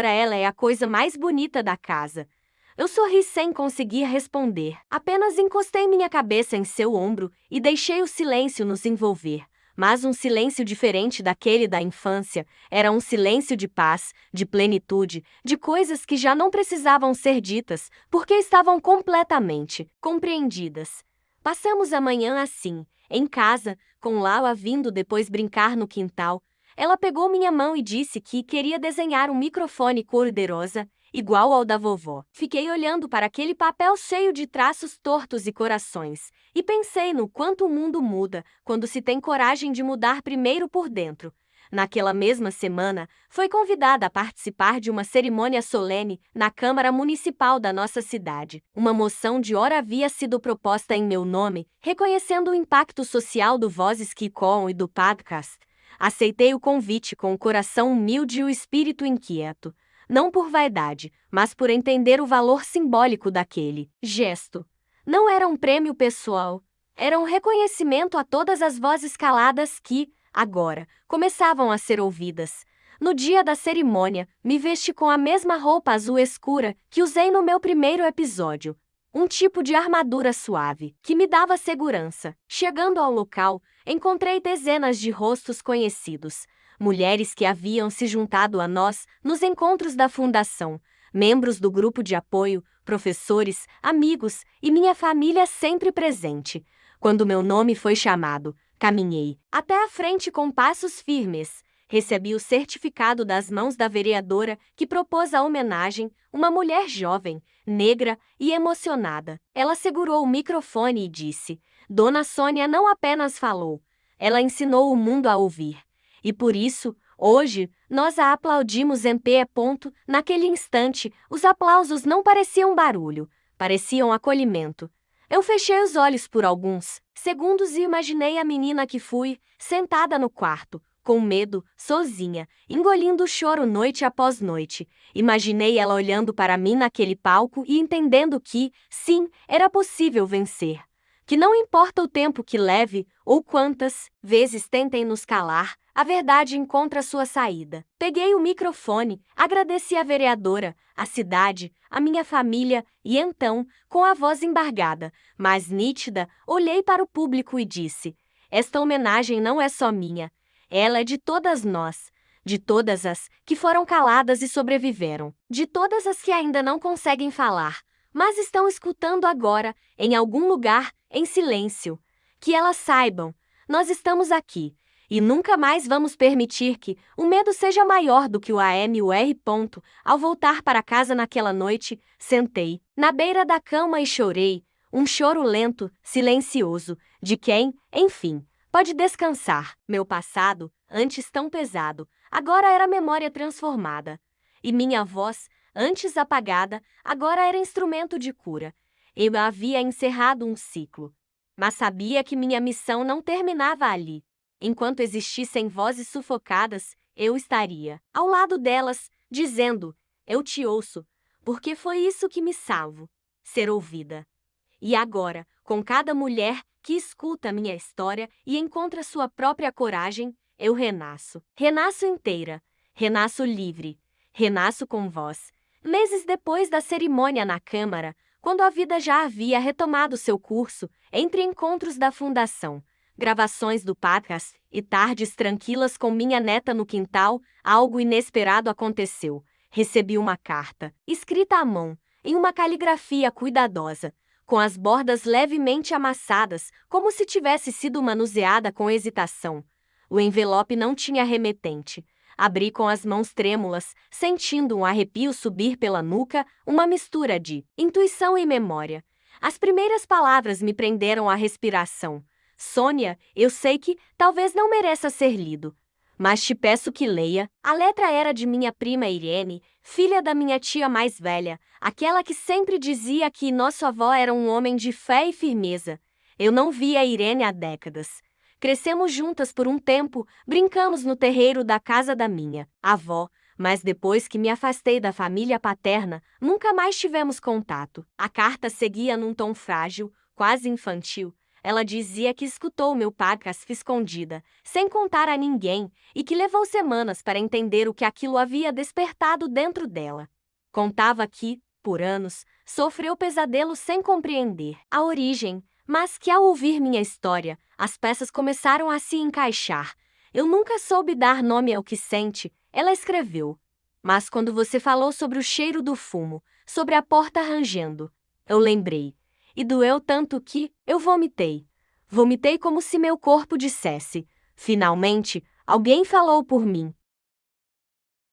Speaker 1: ela é a coisa mais bonita da casa." Eu sorri sem conseguir responder. Apenas encostei minha cabeça em seu ombro e deixei o silêncio nos envolver. Mas um silêncio diferente daquele da infância. Era um silêncio de paz, de plenitude, de coisas que já não precisavam ser ditas, porque estavam completamente compreendidas. Passamos a manhã assim, em casa, com Laura vindo depois brincar no quintal. Ela pegou minha mão e disse que queria desenhar um microfone cor-de-rosa, igual ao da vovó. Fiquei olhando para aquele papel cheio de traços tortos e corações, e pensei no quanto o mundo muda quando se tem coragem de mudar primeiro por dentro. Naquela mesma semana, foi convidada a participar de uma cerimônia solene na Câmara Municipal da nossa cidade. Uma moção de ora havia sido proposta em meu nome, reconhecendo o impacto social do Vozes que Ecoam e do podcast. Aceitei o convite com o coração humilde e o espírito inquieto. Não por vaidade, mas por entender o valor simbólico daquele gesto. Não era um prêmio pessoal, era um reconhecimento a todas as vozes caladas que, agora, começavam a ser ouvidas. No dia da cerimônia, me vesti com a mesma roupa azul escura que usei no meu primeiro episódio. Um tipo de armadura suave, que me dava segurança. Chegando ao local, encontrei dezenas de rostos conhecidos. Mulheres que haviam se juntado a nós nos encontros da fundação, membros do grupo de apoio, professores, amigos e minha família sempre presente. Quando meu nome foi chamado, caminhei até a frente com passos firmes. Recebi o certificado das mãos da vereadora que propôs a homenagem, uma mulher jovem, negra e emocionada. Ela segurou o microfone e disse: "Dona Sônia não apenas falou, ela ensinou o mundo a ouvir. E por isso, hoje, nós a aplaudimos em pé. Naquele instante, os aplausos não pareciam barulho, pareciam acolhimento. Eu fechei os olhos por alguns segundos e imaginei a menina que fui, sentada no quarto, com medo, sozinha, engolindo o choro noite após noite. Imaginei ela olhando para mim naquele palco e entendendo que, sim, era possível vencer. que não importa o tempo que leve ou quantas vezes tentem nos calar, a verdade encontra sua saída. Peguei o microfone, agradeci a vereadora, a cidade, a minha família e então, com a voz embargada, mas nítida, olhei para o público e disse: esta homenagem não é só minha, ela é de todas nós. De todas as que foram caladas e sobreviveram, de todas as que ainda não conseguem falar, mas estão escutando agora, em algum lugar, em silêncio. Que elas saibam, nós estamos aqui, e nunca mais vamos permitir que o medo seja maior do que o AM e o R. Ao voltar para casa naquela noite, sentei na beira da cama e chorei, um choro lento, silencioso, de quem, enfim, pode descansar. Meu passado, antes tão pesado, agora era memória transformada. E minha voz, antes apagada, agora era instrumento de cura. Eu havia encerrado um ciclo. Mas sabia que minha missão não terminava ali. Enquanto existissem vozes sufocadas, eu estaria ao lado delas, dizendo: eu te ouço, porque foi isso que me salvo, ser ouvida. E agora, com cada mulher que escuta minha história e encontra sua própria coragem, eu renasço. Renasço inteira, renasço livre, renasço com voz. Meses depois da cerimônia na Câmara, quando a vida já havia retomado seu curso, entre encontros da Fundação, gravações do podcast e tardes tranquilas com minha neta no quintal, algo inesperado aconteceu. Recebi uma carta, escrita à mão, em uma caligrafia cuidadosa, com as bordas levemente amassadas, como se tivesse sido manuseada com hesitação. O envelope não tinha remetente. Abri com as mãos trêmulas, sentindo um arrepio subir pela nuca, uma mistura de intuição e memória. As primeiras palavras me prenderam à respiração. Sônia, eu sei que talvez não mereça ser lido, mas te peço que leia. A letra era de minha prima Irene, filha da minha tia mais velha, aquela que sempre dizia que nosso avô era um homem de fé e firmeza. Eu não via Irene há décadas. Crescemos juntas por um tempo, brincamos no terreiro da casa da minha avó, mas depois que me afastei da família paterna, nunca mais tivemos contato. A carta seguia num tom frágil, quase infantil. Ela dizia que escutou meu podcast escondida, sem contar a ninguém, e que levou semanas para entender o que aquilo havia despertado dentro dela. Contava que, por anos, sofreu pesadelos sem compreender a origem, mas que ao ouvir minha história, as peças começaram a se encaixar. Eu nunca soube dar nome ao que sente, ela escreveu. Mas quando você falou sobre o cheiro do fumo, sobre a porta rangendo, eu lembrei. E doeu tanto que eu vomitei. Vomitei como se meu corpo dissesse: finalmente, alguém falou por mim.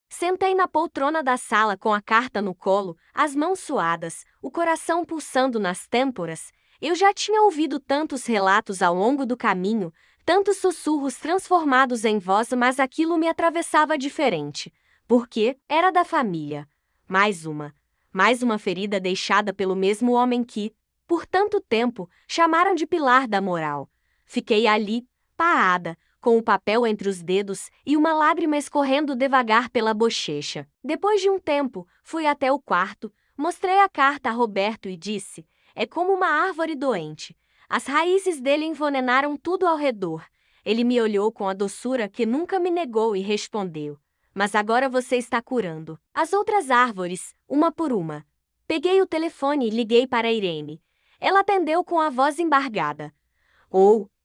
Speaker 1: Sentei na poltrona da sala com a carta no colo, as mãos suadas, o coração pulsando nas têmporas. Eu já tinha ouvido tantos relatos ao longo do caminho, tantos sussurros transformados em voz, mas aquilo me atravessava diferente. Porque era da família. Mais uma ferida deixada pelo mesmo homem que, por tanto tempo, chamaram de pilar da moral. Fiquei ali, parada, com o papel entre os dedos e uma lágrima escorrendo devagar pela bochecha. Depois de um tempo, fui até o quarto, mostrei a carta a Roberto e disse: é como uma árvore doente. As raízes dele envenenaram tudo ao redor. Ele me olhou com a doçura que nunca me negou e respondeu: mas agora você está curando as outras árvores, uma por uma. Peguei o telefone e liguei para Irene. Ela atendeu com a voz embargada.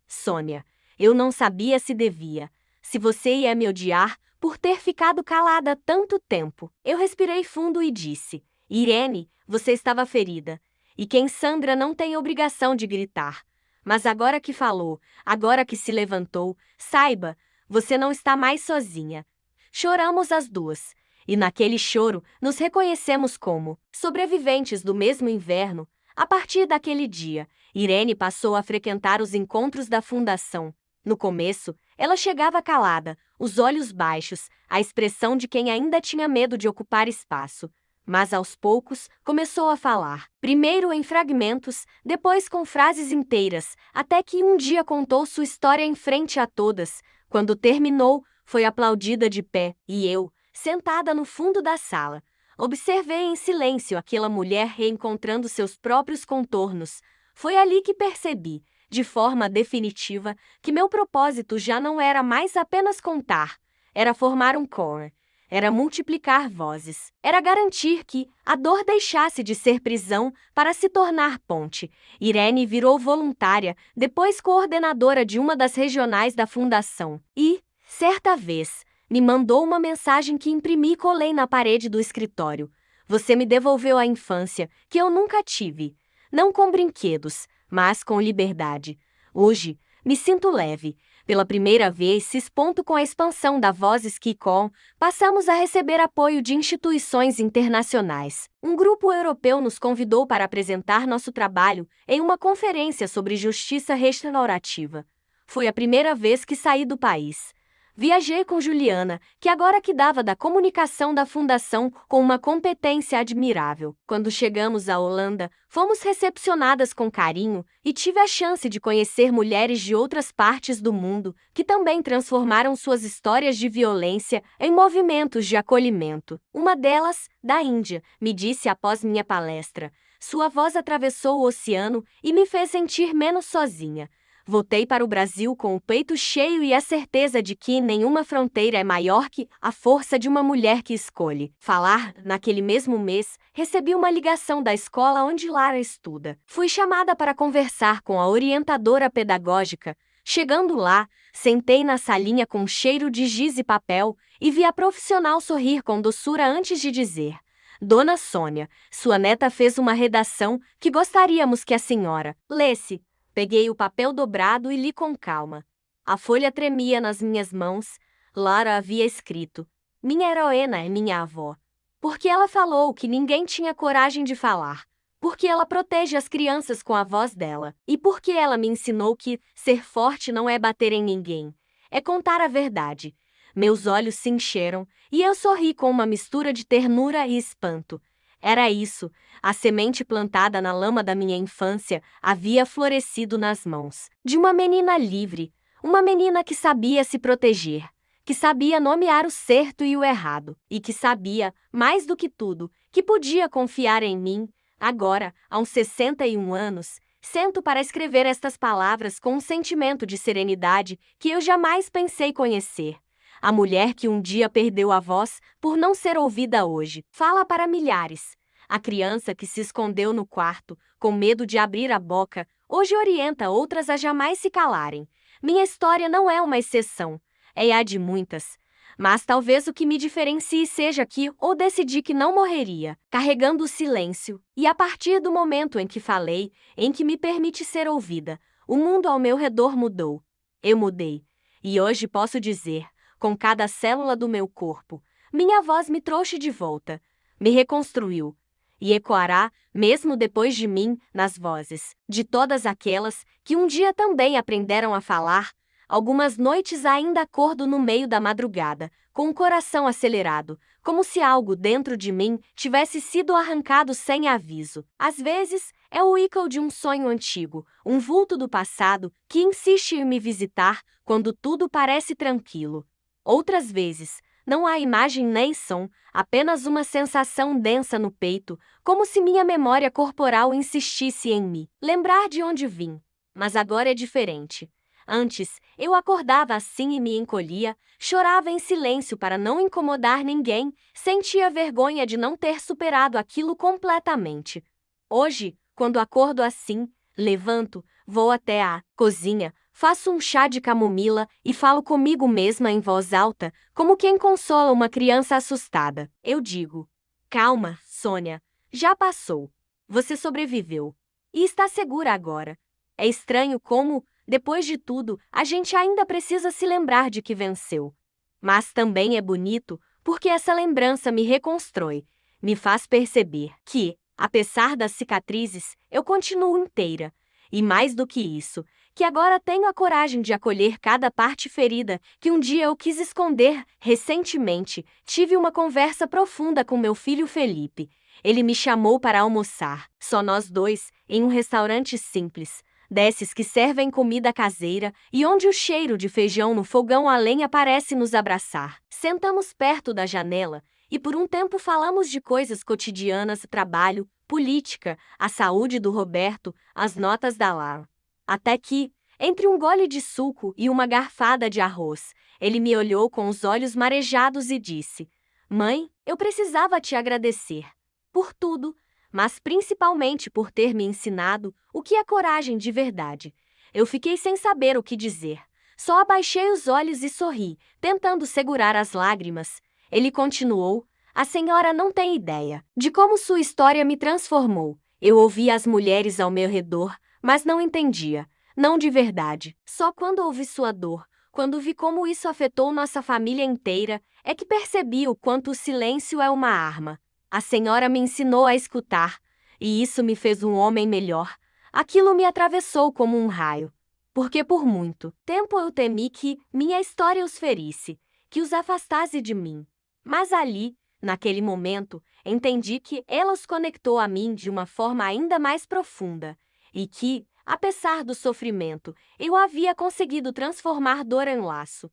Speaker 1: Sônia, eu não sabia se devia. Se você ia me odiar por ter ficado calada tanto tempo. Eu respirei fundo e disse: Irene, você estava ferida. E quem sangra não tem obrigação de gritar. Mas agora que falou, agora que se levantou, saiba, você não está mais sozinha. Choramos as duas. E naquele choro, nos reconhecemos como sobreviventes do mesmo inverno. A partir daquele dia, Irene passou a frequentar os encontros da Fundação. No começo, ela chegava calada, os olhos baixos, a expressão de quem ainda tinha medo de ocupar espaço. Mas aos poucos, começou a falar. Primeiro em fragmentos, depois com frases inteiras, até que um dia contou sua história em frente a todas. Quando terminou, foi aplaudida de pé, e eu, sentada no fundo da sala, observei em silêncio aquela mulher reencontrando seus próprios contornos. Foi ali que percebi, de forma definitiva, que meu propósito já não era mais apenas contar, era formar um coro, era multiplicar vozes, era garantir que a dor deixasse de ser prisão para se tornar ponte. Irene virou voluntária, depois coordenadora de uma das regionais da fundação, e, certa vez, me mandou uma mensagem que imprimi e colei na parede do escritório. Você me devolveu a infância, que eu nunca tive. Não com brinquedos, mas com liberdade. Hoje, me sinto leve. Pela primeira vez, se expondo com a expansão da Vozes Kikon, passamos a receber apoio de instituições internacionais. Um grupo europeu nos convidou para apresentar nosso trabalho em uma conferência sobre justiça restaurativa. Foi a primeira vez que saí do país. Viajei com Juliana, que agora cuidava da comunicação da fundação com uma competência admirável. Quando chegamos à Holanda, fomos recepcionadas com carinho e tive a chance de conhecer mulheres de outras partes do mundo que também transformaram suas histórias de violência em movimentos de acolhimento. Uma delas, da Índia, me disse após minha palestra. Sua voz atravessou o oceano e me fez sentir menos sozinha. Voltei para o Brasil com o peito cheio e a certeza de que nenhuma fronteira é maior que a força de uma mulher que escolhe falar. Naquele mesmo mês, recebi uma ligação da escola onde Lara estuda. Fui chamada para conversar com a orientadora pedagógica. Chegando lá, sentei na salinha com cheiro de giz e papel e vi a profissional sorrir com doçura antes de dizer: Dona Sônia, sua neta fez uma redação que gostaríamos que a senhora lesse. Peguei o papel dobrado e li com calma. A folha tremia nas minhas mãos. Lara havia escrito: Minha heroína é minha avó. Porque ela falou que ninguém tinha coragem de falar. Porque ela protege as crianças com a voz dela. E porque ela me ensinou que ser forte não é bater em ninguém. É contar a verdade. Meus olhos se encheram e eu sorri com uma mistura de ternura e espanto. Era isso, a semente plantada na lama da minha infância havia florescido nas mãos de uma menina livre, uma menina que sabia se proteger, que sabia nomear o certo e o errado, e que sabia, mais do que tudo, que podia confiar em mim. Agora, aos 61 anos, sento para escrever estas palavras com um sentimento de serenidade que eu jamais pensei conhecer. A mulher que um dia perdeu a voz por não ser ouvida hoje fala para milhares. A criança que se escondeu no quarto, com medo de abrir a boca, hoje orienta outras a jamais se calarem. Minha história não é uma exceção, é a de muitas. Mas talvez o que me diferencie seja que ou decidi que não morreria, carregando o silêncio, e a partir do momento em que falei, em que me permite ser ouvida, o mundo ao meu redor mudou. Eu mudei. E hoje posso dizer, com cada célula do meu corpo, minha voz me trouxe de volta, me reconstruiu, e ecoará, mesmo depois de mim, nas vozes de todas aquelas que um dia também aprenderam a falar. Algumas noites ainda acordo no meio da madrugada, com o coração acelerado, como se algo dentro de mim tivesse sido arrancado sem aviso. Às vezes, é o eco de um sonho antigo, um vulto do passado que insiste em me visitar quando tudo parece tranquilo. Outras vezes, não há imagem nem som, apenas uma sensação densa no peito, como se minha memória corporal insistisse em me lembrar de onde vim. Mas agora é diferente. Antes, eu acordava assim e me encolhia, chorava em silêncio para não incomodar ninguém, sentia vergonha de não ter superado aquilo completamente. Hoje, quando acordo assim, levanto, vou até a cozinha, faço um chá de camomila e falo comigo mesma em voz alta, como quem consola uma criança assustada. Eu digo: Calma, Sônia, já passou. Você sobreviveu. E está segura agora. É estranho como, depois de tudo, a gente ainda precisa se lembrar de que venceu. Mas também é bonito, porque essa lembrança me reconstrói, me faz perceber que, apesar das cicatrizes, eu continuo inteira. E mais do que isso, que agora tenho a coragem de acolher cada parte ferida que um dia eu quis esconder. Recentemente, tive uma conversa profunda com meu filho Felipe. Ele me chamou para almoçar, só nós dois, em um restaurante simples, desses que servem comida caseira e onde o cheiro de feijão no fogão a lenha parece nos abraçar. Sentamos perto da janela e por um tempo falamos de coisas cotidianas, trabalho, política, a saúde do Roberto, as notas da Lara. Até que, entre um gole de suco e uma garfada de arroz, ele me olhou com os olhos marejados e disse: Mãe, eu precisava te agradecer por tudo, mas principalmente por ter me ensinado o que é coragem de verdade. Eu fiquei sem saber o que dizer. Só abaixei os olhos e sorri, tentando segurar as lágrimas. Ele continuou: A senhora não tem ideia de como sua história me transformou. Eu ouvia as mulheres ao meu redor, mas não entendia. Não de verdade. Só quando ouvi sua dor, quando vi como isso afetou nossa família inteira, é que percebi o quanto o silêncio é uma arma. A senhora me ensinou a escutar, e isso me fez um homem melhor. Aquilo me atravessou como um raio. Porque por muito tempo eu temi que minha história os ferisse, que os afastasse de mim. Mas ali, naquele momento, entendi que ela os conectou a mim de uma forma ainda mais profunda, e que, apesar do sofrimento, eu havia conseguido transformar dor em laço.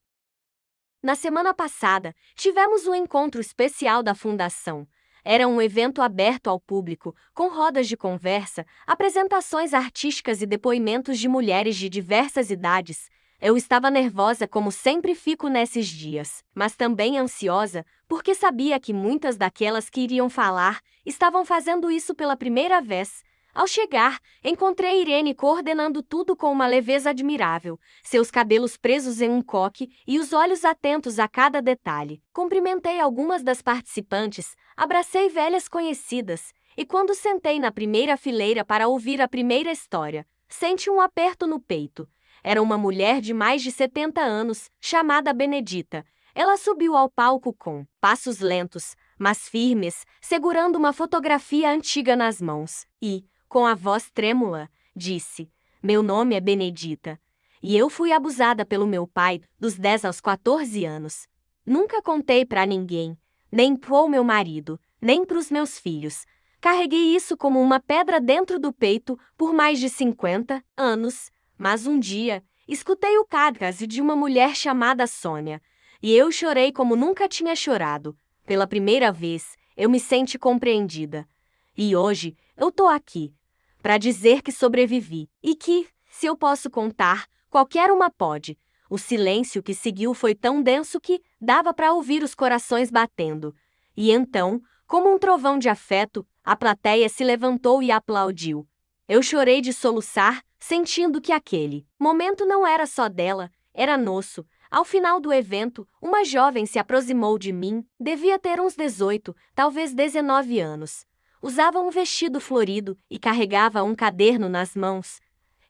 Speaker 1: Na semana passada, tivemos um encontro especial da Fundação. Era um evento aberto ao público, com rodas de conversa, apresentações artísticas e depoimentos de mulheres de diversas idades. Eu estava nervosa como sempre fico nesses dias, mas também ansiosa, porque sabia que muitas daquelas que iriam falar estavam fazendo isso pela primeira vez. Ao chegar, encontrei Irene coordenando tudo com uma leveza admirável, seus cabelos presos em um coque e os olhos atentos a cada detalhe. Cumprimentei algumas das participantes, abracei velhas conhecidas, e quando sentei na primeira fileira para ouvir a primeira história, senti um aperto no peito. Era uma mulher de mais de 70 anos, chamada Benedita. Ela subiu ao palco com passos lentos, mas firmes, segurando uma fotografia antiga nas mãos, e, com a voz trêmula, disse: Meu nome é Benedita, e eu fui abusada pelo meu pai dos 10 aos 14 anos. Nunca contei para ninguém, nem pro meu marido, nem pros meus filhos. Carreguei isso como uma pedra dentro do peito por mais de 50 anos, mas um dia escutei o caso de uma mulher chamada Sônia, e eu chorei como nunca tinha chorado. Pela primeira vez, eu me senti compreendida. E hoje, eu tô aqui para dizer que sobrevivi e que, se eu posso contar, qualquer uma pode. O silêncio que seguiu foi tão denso que dava para ouvir os corações batendo. E então, como um trovão de afeto, a plateia se levantou e aplaudiu. Eu chorei de soluçar, sentindo que aquele momento não era só dela, era nosso. Ao final do evento, uma jovem se aproximou de mim, devia ter uns 18, talvez 19 anos. Usava um vestido florido e carregava um caderno nas mãos.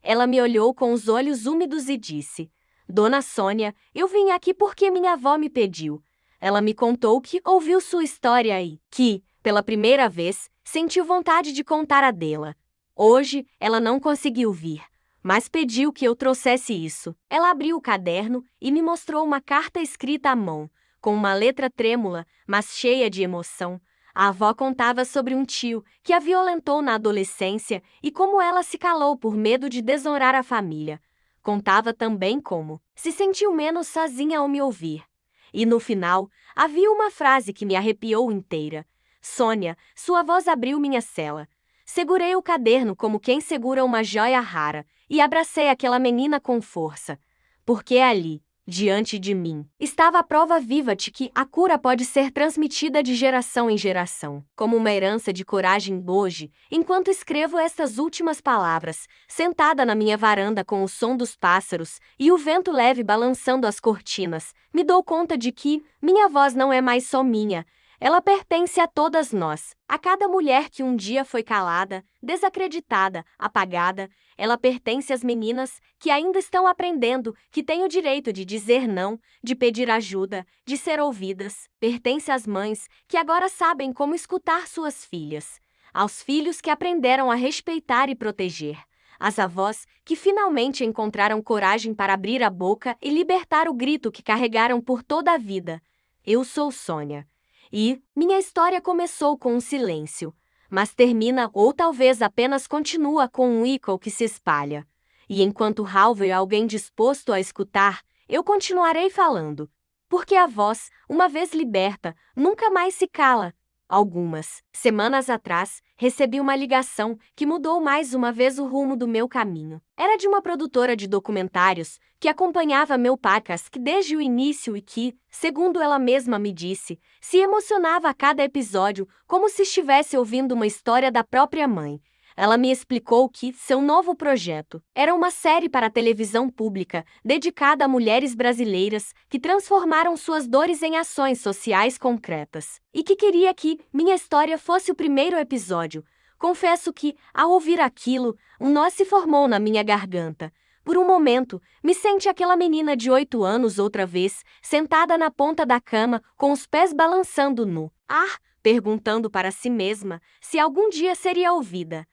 Speaker 1: Ela me olhou com os olhos úmidos e disse: Dona Sônia, eu vim aqui porque minha avó me pediu. Ela me contou que ouviu sua história e que, pela primeira vez, sentiu vontade de contar a dela. Hoje, ela não conseguiu vir, mas pediu que eu trouxesse isso. Ela abriu o caderno e me mostrou uma carta escrita à mão, com uma letra trêmula, mas cheia de emoção. A avó contava sobre um tio que a violentou na adolescência e como ela se calou por medo de desonrar a família. Contava também como se sentiu menos sozinha ao me ouvir. E no final, havia uma frase que me arrepiou inteira. Sônia, sua voz abriu minha cela. Segurei o caderno como quem segura uma joia rara e abracei aquela menina com força. Porque ali, diante de mim, estava a prova viva de que a cura pode ser transmitida de geração em geração, como uma herança de coragem hoje, enquanto escrevo estas últimas palavras, sentada na minha varanda com o som dos pássaros e o vento leve balançando as cortinas, me dou conta de que minha voz não é mais só minha. Ela pertence a todas nós, a cada mulher que um dia foi calada, desacreditada, apagada. Ela pertence às meninas que ainda estão aprendendo que têm o direito de dizer não, de pedir ajuda, de ser ouvidas. Pertence às mães que agora sabem como escutar suas filhas, aos filhos que aprenderam a respeitar e proteger, às avós que finalmente encontraram coragem para abrir a boca e libertar o grito que carregaram por toda a vida. Eu sou Sônia. E minha história começou com um silêncio, mas termina ou talvez apenas continua com um eco que se espalha. E enquanto houver alguém disposto a escutar, eu continuarei falando. Porque a voz, uma vez liberta, nunca mais se cala. Algumas semanas atrás, recebi uma ligação que mudou mais uma vez o rumo do meu caminho. Era de uma produtora de documentários que acompanhava meu podcast desde o início e que, segundo ela mesma me disse, se emocionava a cada episódio como se estivesse ouvindo uma história da própria mãe. Ela me explicou que seu novo projeto era uma série para a televisão pública dedicada a mulheres brasileiras que transformaram suas dores em ações sociais concretas e que queria que minha história fosse o primeiro episódio. Confesso que, ao ouvir aquilo, um nó se formou na minha garganta. Por um momento, me senti aquela menina de 8 anos outra vez, sentada na ponta da cama, com os pés balançando no ar, perguntando para si mesma se algum dia seria ouvida.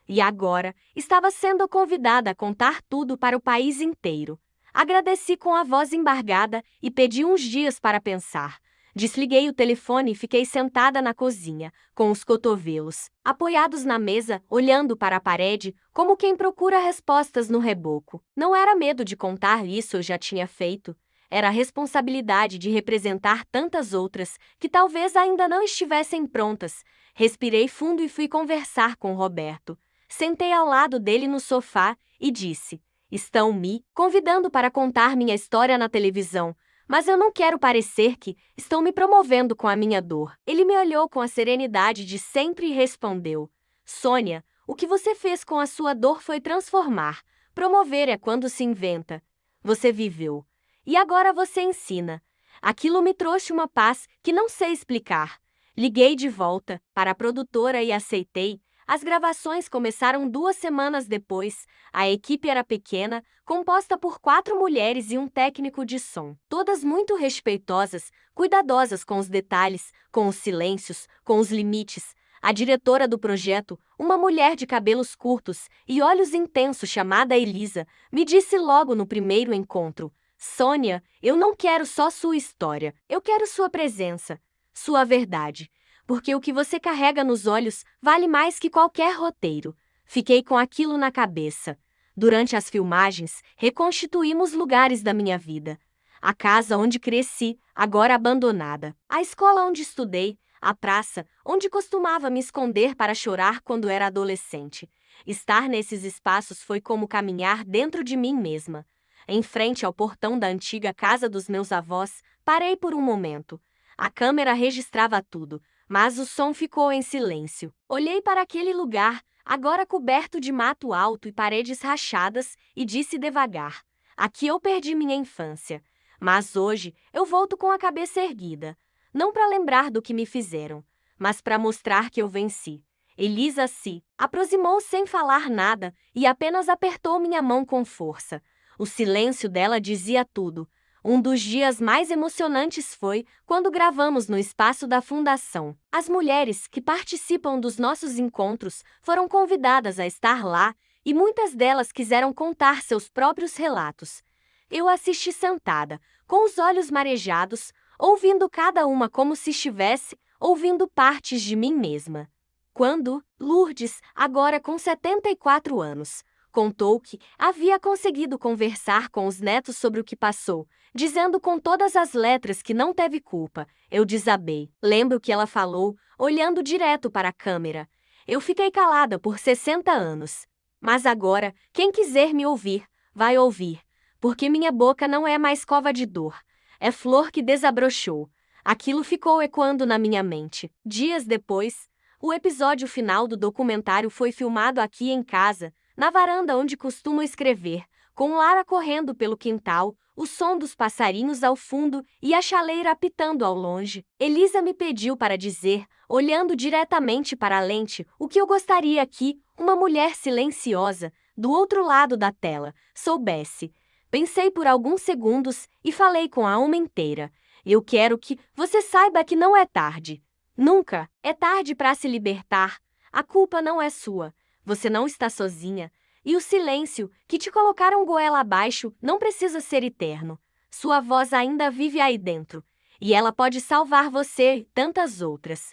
Speaker 1: E agora, estava sendo convidada a contar tudo para o país inteiro. Agradeci com a voz embargada e pedi uns dias para pensar. Desliguei o telefone e fiquei sentada na cozinha, com os cotovelos apoiados na mesa, olhando para a parede, como quem procura respostas no reboco. Não era medo de contar isso, eu já tinha feito. Era a responsabilidade de representar tantas outras que talvez ainda não estivessem prontas. Respirei fundo e fui conversar com Roberto. Sentei ao lado dele no sofá e disse: "Estão me convidando para contar minha história na televisão, mas eu não quero parecer que estão me promovendo com a minha dor." Ele me olhou com a serenidade de sempre e respondeu: "Sônia, o que você fez com a sua dor foi transformar. Promover é quando se inventa. Você viveu. E agora você ensina." Aquilo me trouxe uma paz que não sei explicar. Liguei de volta para a produtora e aceitei. As gravações começaram 2 semanas depois. A equipe era pequena, composta por 4 mulheres e um técnico de som. Todas muito respeitosas, cuidadosas com os detalhes, com os silêncios, com os limites. A diretora do projeto, uma mulher de cabelos curtos e olhos intensos chamada Elisa, me disse logo no primeiro encontro: "Sônia, eu não quero só sua história, eu quero sua presença, sua verdade. Porque o que você carrega nos olhos vale mais que qualquer roteiro." Fiquei com aquilo na cabeça. Durante as filmagens, reconstituímos lugares da minha vida. A casa onde cresci, agora abandonada. A escola onde estudei, a praça onde costumava me esconder para chorar quando era adolescente. Estar nesses espaços foi como caminhar dentro de mim mesma. Em frente ao portão da antiga casa dos meus avós, parei por um momento. A câmera registrava tudo, mas o som ficou em silêncio. Olhei para aquele lugar, agora coberto de mato alto e paredes rachadas, e disse devagar: "Aqui eu perdi minha infância. Mas hoje eu volto com a cabeça erguida. Não para lembrar do que me fizeram, mas para mostrar que eu venci." Elisa se aproximou sem falar nada e apenas apertou minha mão com força. O silêncio dela dizia tudo. Um dos dias mais emocionantes foi quando gravamos no espaço da Fundação. As mulheres que participam dos nossos encontros foram convidadas a estar lá e muitas delas quiseram contar seus próprios relatos. Eu assisti sentada, com os olhos marejados, ouvindo cada uma como se estivesse ouvindo partes de mim mesma. Quando Lourdes, agora com 74 anos, contou que havia conseguido conversar com os netos sobre o que passou, dizendo com todas as letras que não teve culpa, eu desabei. Lembro que ela falou, olhando direto para a câmera: "Eu fiquei calada por 60 anos. Mas agora, quem quiser me ouvir, vai ouvir. Porque minha boca não é mais cova de dor. É flor que desabrochou." Aquilo ficou ecoando na minha mente. Dias depois, o episódio final do documentário foi filmado aqui em casa, na varanda onde costumo escrever, com Lara correndo pelo quintal, o som dos passarinhos ao fundo e a chaleira apitando ao longe. Elisa me pediu para dizer, olhando diretamente para a lente, o que eu gostaria que uma mulher silenciosa, do outro lado da tela, soubesse. Pensei por alguns segundos e falei com a alma inteira: "Eu quero que você saiba que não é tarde. Nunca é tarde para se libertar. A culpa não é sua. Você não está sozinha. E o silêncio que te colocaram goela abaixo não precisa ser eterno. Sua voz ainda vive aí dentro. E ela pode salvar você e tantas outras."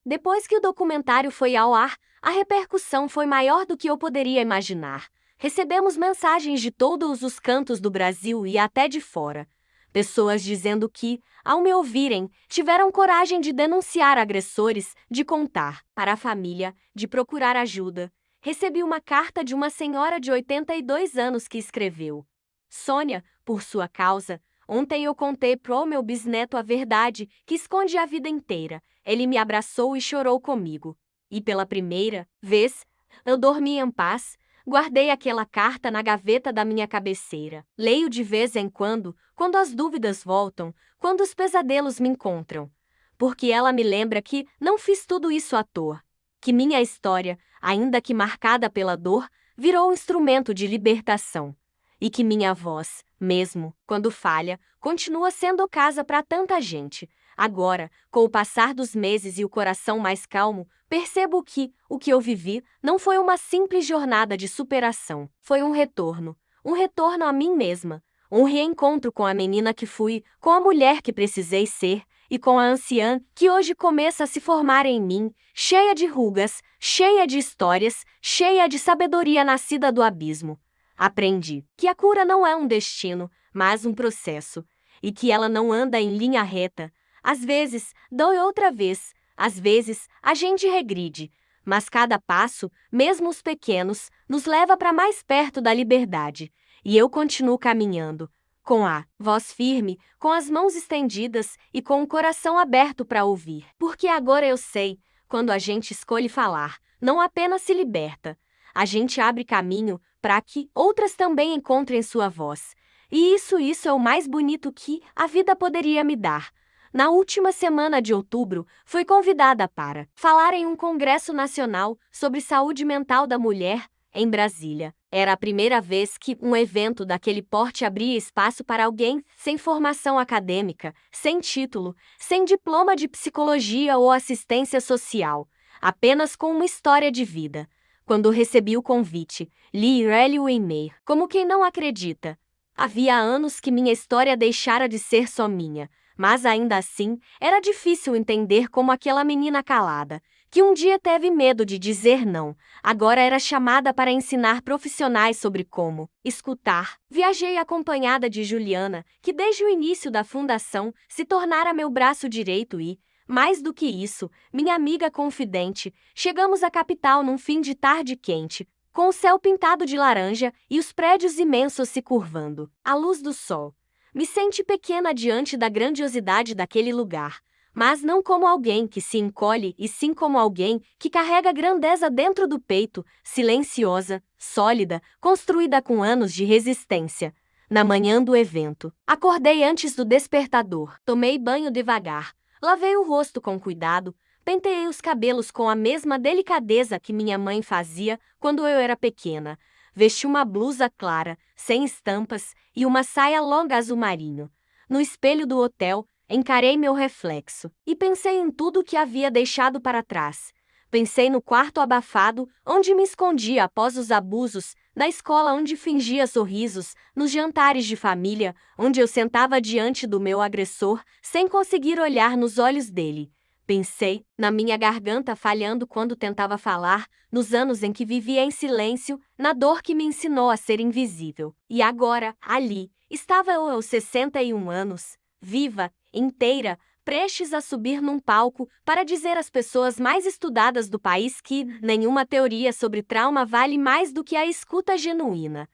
Speaker 1: Depois que o documentário foi ao ar, a repercussão foi maior do que eu poderia imaginar. Recebemos mensagens de todos os cantos do Brasil e até de fora. Pessoas dizendo que, ao me ouvirem, tiveram coragem de denunciar agressores, de contar para a família, de procurar ajuda. Recebi uma carta de uma senhora de 82 anos que escreveu: Sônia, por sua causa, ontem eu contei pro meu bisneto a verdade que esconde a vida inteira. Ele me abraçou e chorou comigo. E pela primeira vez, eu dormi em paz. Guardei aquela carta na gaveta da minha cabeceira. Leio de vez em quando as dúvidas voltam, quando os pesadelos me encontram. Porque ela me lembra que não fiz tudo isso à toa. Que minha história, ainda que marcada pela dor, virou um instrumento de libertação. E que minha voz, mesmo quando falha, continua sendo casa para tanta gente. Agora, com o passar dos meses e o coração mais calmo, percebo que o que eu vivi não foi uma simples jornada de superação. Foi um retorno a mim mesma, um reencontro com a menina que fui, com a mulher que precisei ser e com a anciã que hoje começa a se formar em mim, cheia de rugas, cheia de histórias, cheia de sabedoria nascida do abismo. Aprendi que a cura não é um destino, mas um processo, e que ela não anda em linha reta. Às vezes, dói outra vez. Às vezes, a gente regride, mas cada passo, mesmo os pequenos, nos leva para mais perto da liberdade. E eu continuo caminhando, com a voz firme, com as mãos estendidas e com o coração aberto para ouvir. Porque agora eu sei, quando a gente escolhe falar, não apenas se liberta, a gente abre caminho para que outras também encontrem sua voz. E isso é o mais bonito que a vida poderia me dar. Na última semana de outubro, fui convidada para falar em um congresso nacional sobre saúde mental da mulher, em Brasília. Era a primeira vez que um evento daquele porte abria espaço para alguém sem formação acadêmica, sem título, sem diploma de psicologia ou assistência social, apenas com uma história de vida. Quando recebi o convite, li o e-mail, como quem não acredita. Havia anos que minha história deixara de ser só minha. Mas ainda assim, era difícil entender como aquela menina calada, que um dia teve medo de dizer não, agora era chamada para ensinar profissionais sobre como escutar. Viajei acompanhada de Juliana, que desde o início da fundação se tornara meu braço direito e, mais do que isso, minha amiga confidente. Chegamos à capital num fim de tarde quente, com o céu pintado de laranja e os prédios imensos se curvando à luz do sol. Me senti pequena diante da grandiosidade daquele lugar, mas não como alguém que se encolhe e sim como alguém que carrega a grandeza dentro do peito, silenciosa, sólida, construída com anos de resistência. Na manhã do evento, acordei antes do despertador, tomei banho devagar, lavei o rosto com cuidado, penteei os cabelos com a mesma delicadeza que minha mãe fazia quando eu era pequena. Vesti uma blusa clara, sem estampas, e uma saia longa azul marinho. No espelho do hotel, encarei meu reflexo e pensei em tudo que havia deixado para trás. Pensei no quarto abafado, onde me escondia após os abusos, na escola onde fingia sorrisos, nos jantares de família, onde eu sentava diante do meu agressor, sem conseguir olhar nos olhos dele. Pensei na minha garganta falhando quando tentava falar, nos anos em que vivia em silêncio, na dor que me ensinou a ser invisível. E agora, ali, estava eu aos 61 anos, viva, inteira, prestes a subir num palco para dizer às pessoas mais estudadas do país que nenhuma teoria sobre trauma vale mais do que a escuta genuína.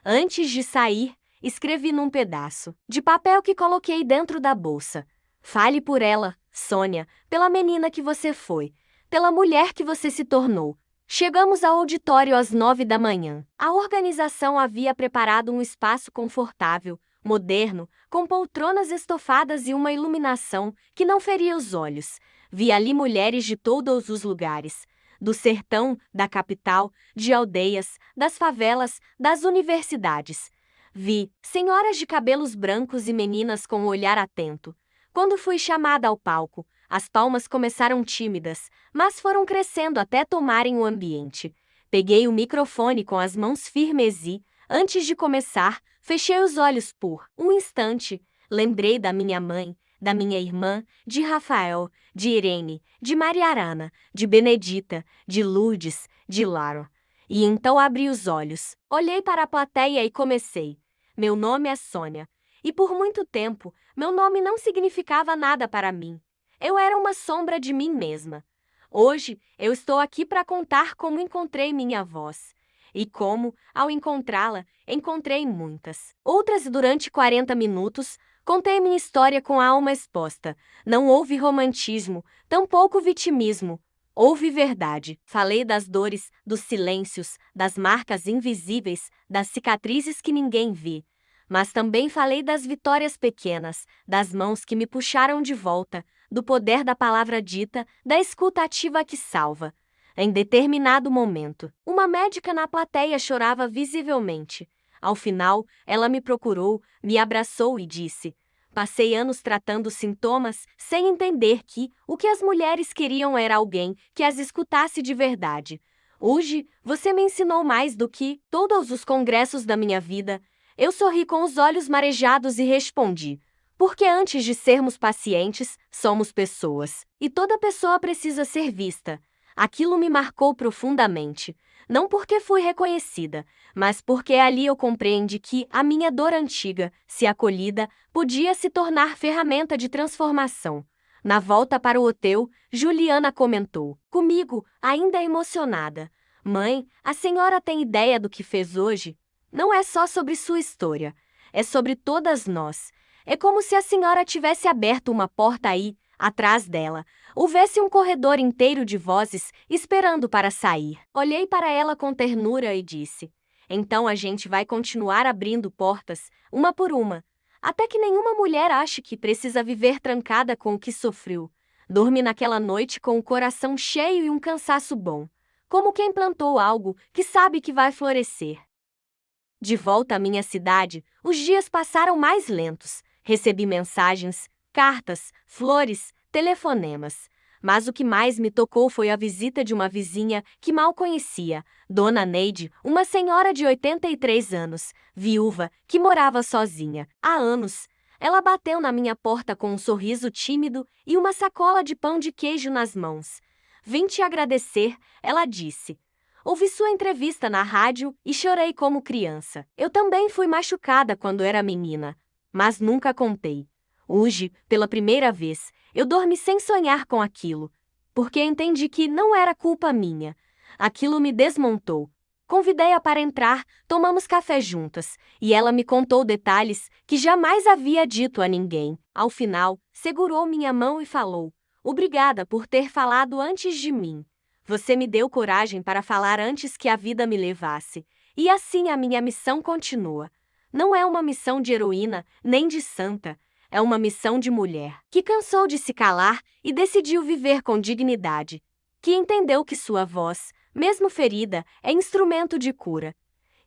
Speaker 1: Antes de sair, escrevi num pedaço de papel que coloquei dentro da bolsa. Fale por ela, Sônia, pela menina que você foi, pela mulher que você se tornou. Chegamos ao auditório às 9 da manhã. A organização havia preparado um espaço confortável, moderno, com poltronas estofadas e uma iluminação que não feria os olhos. Vi ali mulheres de todos os lugares, do sertão, da capital, de aldeias, das favelas, das universidades. Vi senhoras de cabelos brancos e meninas com o olhar atento. Quando fui chamada ao palco, as palmas começaram tímidas, mas foram crescendo até tomarem o ambiente. Peguei o microfone com as mãos firmes e, antes de começar, fechei os olhos por um instante. Lembrei da minha mãe, da minha irmã, de Rafael, de Irene, de Maria Arana, de Benedita, de Lourdes, de Laro. E então abri os olhos, olhei para a plateia e comecei. Meu nome é Sônia. e por muito tempo, meu nome não significava nada para mim. Eu era uma sombra de mim mesma. Hoje, eu estou aqui para contar como encontrei minha voz. E como, ao encontrá-la, encontrei muitas. Outras durante 40 minutos, contei minha história com a alma exposta. Não houve romantismo, tampouco vitimismo. Houve verdade. Falei das dores, dos silêncios, das marcas invisíveis, das cicatrizes que ninguém vê. Mas também falei das vitórias pequenas, das mãos que me puxaram de volta, do poder da palavra dita, da escuta ativa que salva. Em determinado momento, uma médica na plateia chorava visivelmente. Ao final, ela me procurou, me abraçou e disse: passei anos tratando sintomas sem entender que o que as mulheres queriam era alguém que as escutasse de verdade. Hoje, você me ensinou mais do que todos os congressos da minha vida. Eu sorri com os olhos marejados e respondi: porque antes de sermos pacientes, somos pessoas. E toda pessoa precisa ser vista. Aquilo me marcou profundamente. Não porque fui reconhecida, mas porque ali eu compreendi que a minha dor antiga, se acolhida, podia se tornar ferramenta de transformação. Na volta para o hotel, Juliana comentou, comigo, ainda emocionada: mãe, a senhora tem ideia do que fez hoje? Não é só sobre sua história, é sobre todas nós. É como se a senhora tivesse aberto uma porta aí, atrás dela. Houvesse um corredor inteiro de vozes esperando para sair. Olhei para ela com ternura e disse: então a gente vai continuar abrindo portas, uma por uma, até que nenhuma mulher ache que precisa viver trancada com o que sofreu. Dorme naquela noite com o coração cheio e um cansaço bom, como quem plantou algo que sabe que vai florescer. De volta à minha cidade, os dias passaram mais lentos. Recebi mensagens, cartas, flores, telefonemas. Mas o que mais me tocou foi a visita de uma vizinha que mal conhecia, Dona Neide, uma senhora de 83 anos, viúva, que morava sozinha há anos. Ela bateu na minha porta com um sorriso tímido e uma sacola de pão de queijo nas mãos. Vim te agradecer, ela disse. Ouvi sua entrevista na rádio e chorei como criança. Eu também fui machucada quando era menina, mas nunca contei. Hoje, pela primeira vez, eu dormi sem sonhar com aquilo, porque entendi que não era culpa minha. Aquilo me desmontou. Convidei-a para entrar, tomamos café juntas, e ela me contou detalhes que jamais havia dito a ninguém. Ao final, segurou minha mão e falou: obrigada por ter falado antes de mim. Você me deu coragem para falar antes que a vida me levasse. E assim a minha missão continua. Não é uma missão de heroína, nem de santa. É uma missão de mulher, que cansou de se calar e decidiu viver com dignidade. Que entendeu que sua voz, mesmo ferida, é instrumento de cura.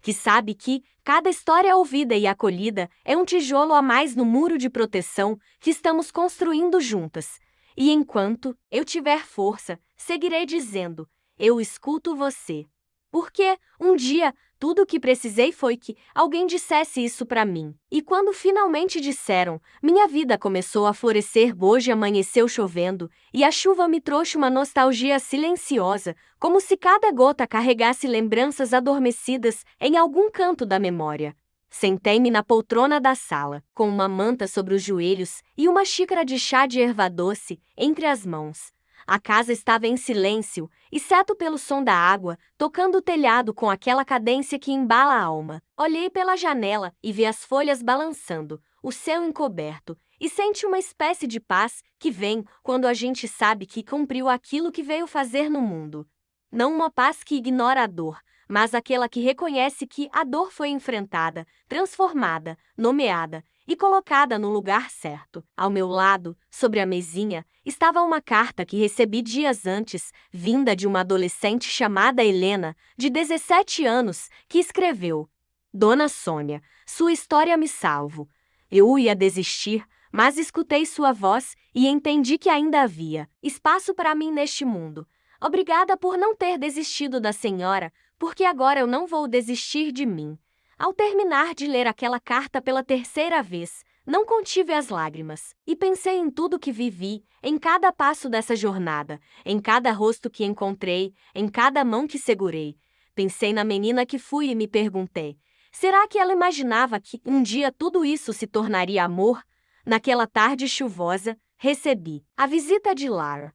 Speaker 1: Que sabe que cada história ouvida e acolhida é um tijolo a mais no muro de proteção que estamos construindo juntas. E enquanto eu tiver força, seguirei dizendo: eu escuto você. Porque, um dia, tudo o que precisei foi que alguém dissesse isso para mim. E quando finalmente disseram, minha vida começou a florescer. Hoje amanheceu chovendo, e a chuva me trouxe uma nostalgia silenciosa, como se cada gota carregasse lembranças adormecidas em algum canto da memória. Sentei-me na poltrona da sala, com uma manta sobre os joelhos e uma xícara de chá de erva doce entre as mãos. A casa estava em silêncio, exceto pelo som da água, tocando o telhado com aquela cadência que embala a alma. Olhei pela janela e vi as folhas balançando, o céu encoberto, e senti uma espécie de paz que vem quando a gente sabe que cumpriu aquilo que veio fazer no mundo. Não uma paz que ignora a dor, mas aquela que reconhece que a dor foi enfrentada, transformada, nomeada e colocada no lugar certo. Ao meu lado, sobre a mesinha, estava uma carta que recebi dias antes, vinda de uma adolescente chamada Helena, de 17 anos, que escreveu: Dona Sônia, sua história me salvo. Eu ia desistir, mas escutei sua voz e entendi que ainda havia espaço para mim neste mundo. Obrigada por não ter desistido da senhora, porque agora eu não vou desistir de mim. Ao terminar de ler aquela carta pela terceira vez, não contive as lágrimas, e pensei em tudo que vivi, em cada passo dessa jornada, em cada rosto que encontrei, em cada mão que segurei. Pensei na menina que fui e me perguntei: Será que ela imaginava que um dia tudo isso se tornaria amor? Naquela tarde chuvosa, recebi a visita de Lara.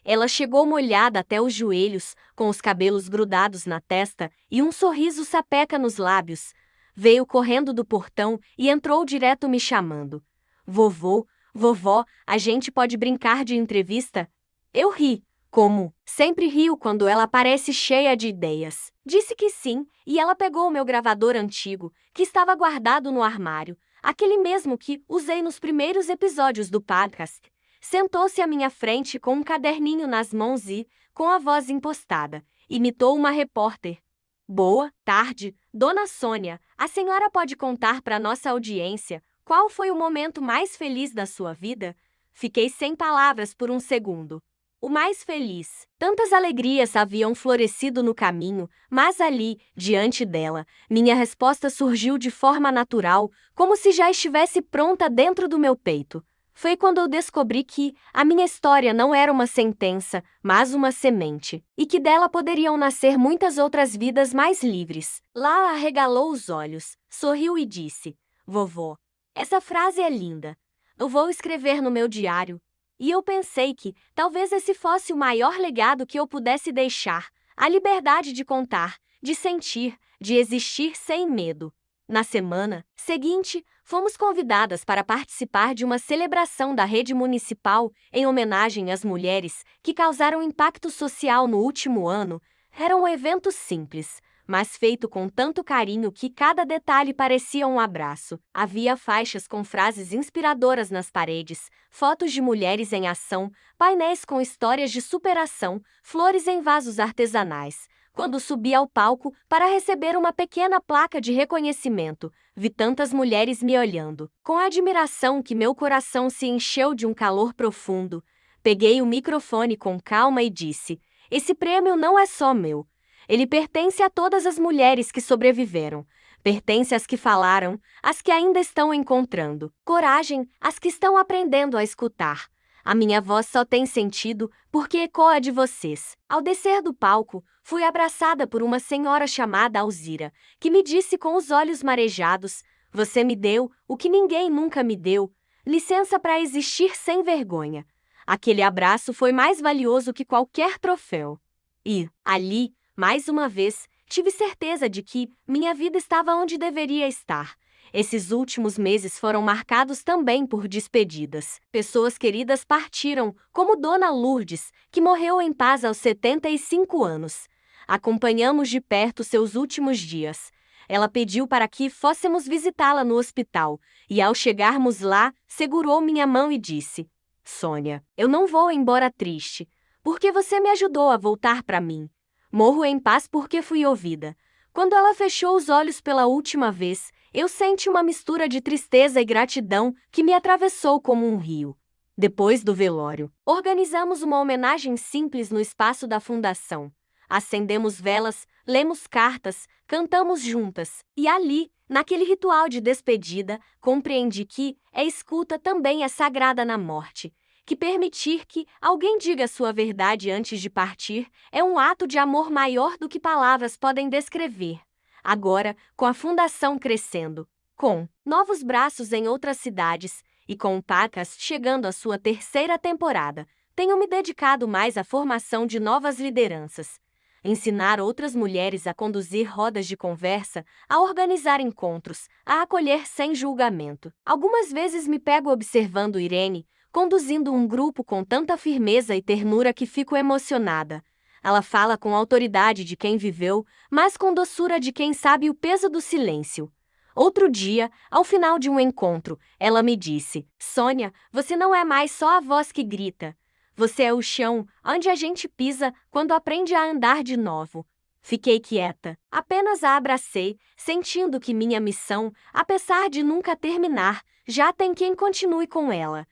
Speaker 1: Ela chegou molhada até os joelhos, com os cabelos grudados na testa e um sorriso sapeca nos lábios. Veio correndo do portão e entrou direto me chamando. Vovô, vovó, a gente pode brincar de entrevista? Eu ri, como sempre rio quando ela aparece cheia de ideias. Disse que sim, e ela pegou o meu gravador antigo, que estava guardado no armário, aquele mesmo que usei nos primeiros episódios do podcast. Sentou-se à minha frente com um caderninho nas mãos e, com a voz impostada, imitou uma repórter. Boa tarde, Dona Sônia. A senhora pode contar para nossa audiência qual foi o momento mais feliz da sua vida? Fiquei sem palavras por um segundo. O mais feliz. Tantas alegrias haviam florescido no caminho, mas ali, diante dela, minha resposta surgiu de forma natural, como se já estivesse pronta dentro do meu peito. Foi quando eu descobri que a minha história não era uma sentença, mas uma semente, e que dela poderiam nascer muitas outras vidas mais livres. Lala arregalou os olhos, sorriu e disse: Vovó, essa frase é linda. Eu vou escrever no meu diário. E eu pensei que talvez esse fosse o maior legado que eu pudesse deixar, a liberdade de contar, de sentir, de existir sem medo. Na semana seguinte, fomos convidadas para participar de uma celebração da rede municipal em homenagem às mulheres que causaram impacto social no último ano. Era um evento simples, mas feito com tanto carinho que cada detalhe parecia um abraço. Havia faixas com frases inspiradoras nas paredes, fotos de mulheres em ação, painéis com histórias de superação, flores em vasos artesanais. Quando subi ao palco para receber uma pequena placa de reconhecimento, vi tantas mulheres me olhando, com admiração que meu coração se encheu de um calor profundo. Peguei o microfone com calma e disse: Esse prêmio não é só meu. Ele pertence a todas as mulheres que sobreviveram. Pertence às que falaram, às que ainda estão encontrando coragem, às que estão aprendendo a escutar. A minha voz só tem sentido porque ecoa de vocês. Ao descer do palco, fui abraçada por uma senhora chamada Alzira, que me disse com os olhos marejados: Você me deu o que ninguém nunca me deu. Licença para existir sem vergonha. Aquele abraço foi mais valioso que qualquer troféu. E, ali, mais uma vez, tive certeza de que minha vida estava onde deveria estar. Esses últimos meses foram marcados também por despedidas. Pessoas queridas partiram, como Dona Lourdes, que morreu em paz aos 75 anos. Acompanhamos de perto seus últimos dias. Ela pediu para que fôssemos visitá-la no hospital, e ao chegarmos lá, segurou minha mão e disse: Sônia, eu não vou embora triste, porque você me ajudou a voltar para mim. Morro em paz porque fui ouvida. Quando ela fechou os olhos pela última vez, eu senti uma mistura de tristeza e gratidão que me atravessou como um rio. Depois do velório, organizamos uma homenagem simples no espaço da fundação. Acendemos velas, lemos cartas, cantamos juntas. E ali, naquele ritual de despedida, compreendi que a escuta também é sagrada na morte. Que permitir que alguém diga sua verdade antes de partir é um ato de amor maior do que palavras podem descrever. Agora, com a fundação crescendo, com novos braços em outras cidades e com o podcast chegando à sua 3ª temporada, tenho me dedicado mais à formação de novas lideranças. Ensinar outras mulheres a conduzir rodas de conversa, a organizar encontros, a acolher sem julgamento. Algumas vezes me pego observando Irene, conduzindo um grupo com tanta firmeza e ternura que fico emocionada. Ela fala com autoridade de quem viveu, mas com doçura de quem sabe o peso do silêncio. Outro dia, ao final de um encontro, ela me disse: Sônia, você não é mais só a voz que grita. Você é o chão onde a gente pisa quando aprende a andar de novo. Fiquei quieta, apenas a abracei, sentindo que minha missão, apesar de nunca terminar, já tem quem continue com ela.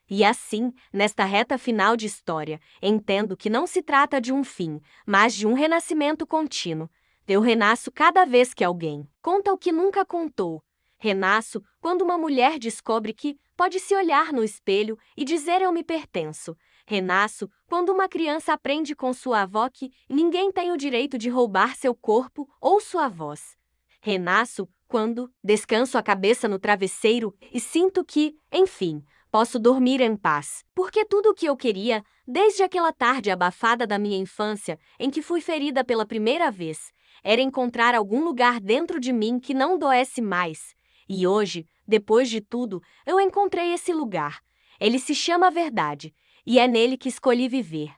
Speaker 1: E assim, nesta reta final de história, entendo que não se trata de um fim, mas de um renascimento contínuo. Eu renasço cada vez que alguém conta o que nunca contou. Renasço quando uma mulher descobre que pode se olhar no espelho e dizer eu me pertenço. Renasço quando uma criança aprende com sua avó que ninguém tem o direito de roubar seu corpo ou sua voz. Renasço quando descanso a cabeça no travesseiro e sinto que, enfim, posso dormir em paz. Porque tudo o que eu queria, desde aquela tarde abafada da minha infância, em que fui ferida pela primeira vez, era encontrar algum lugar dentro de mim que não doesse mais. E hoje, depois de tudo, eu encontrei esse lugar. Ele se chama Verdade, e é nele que escolhi viver.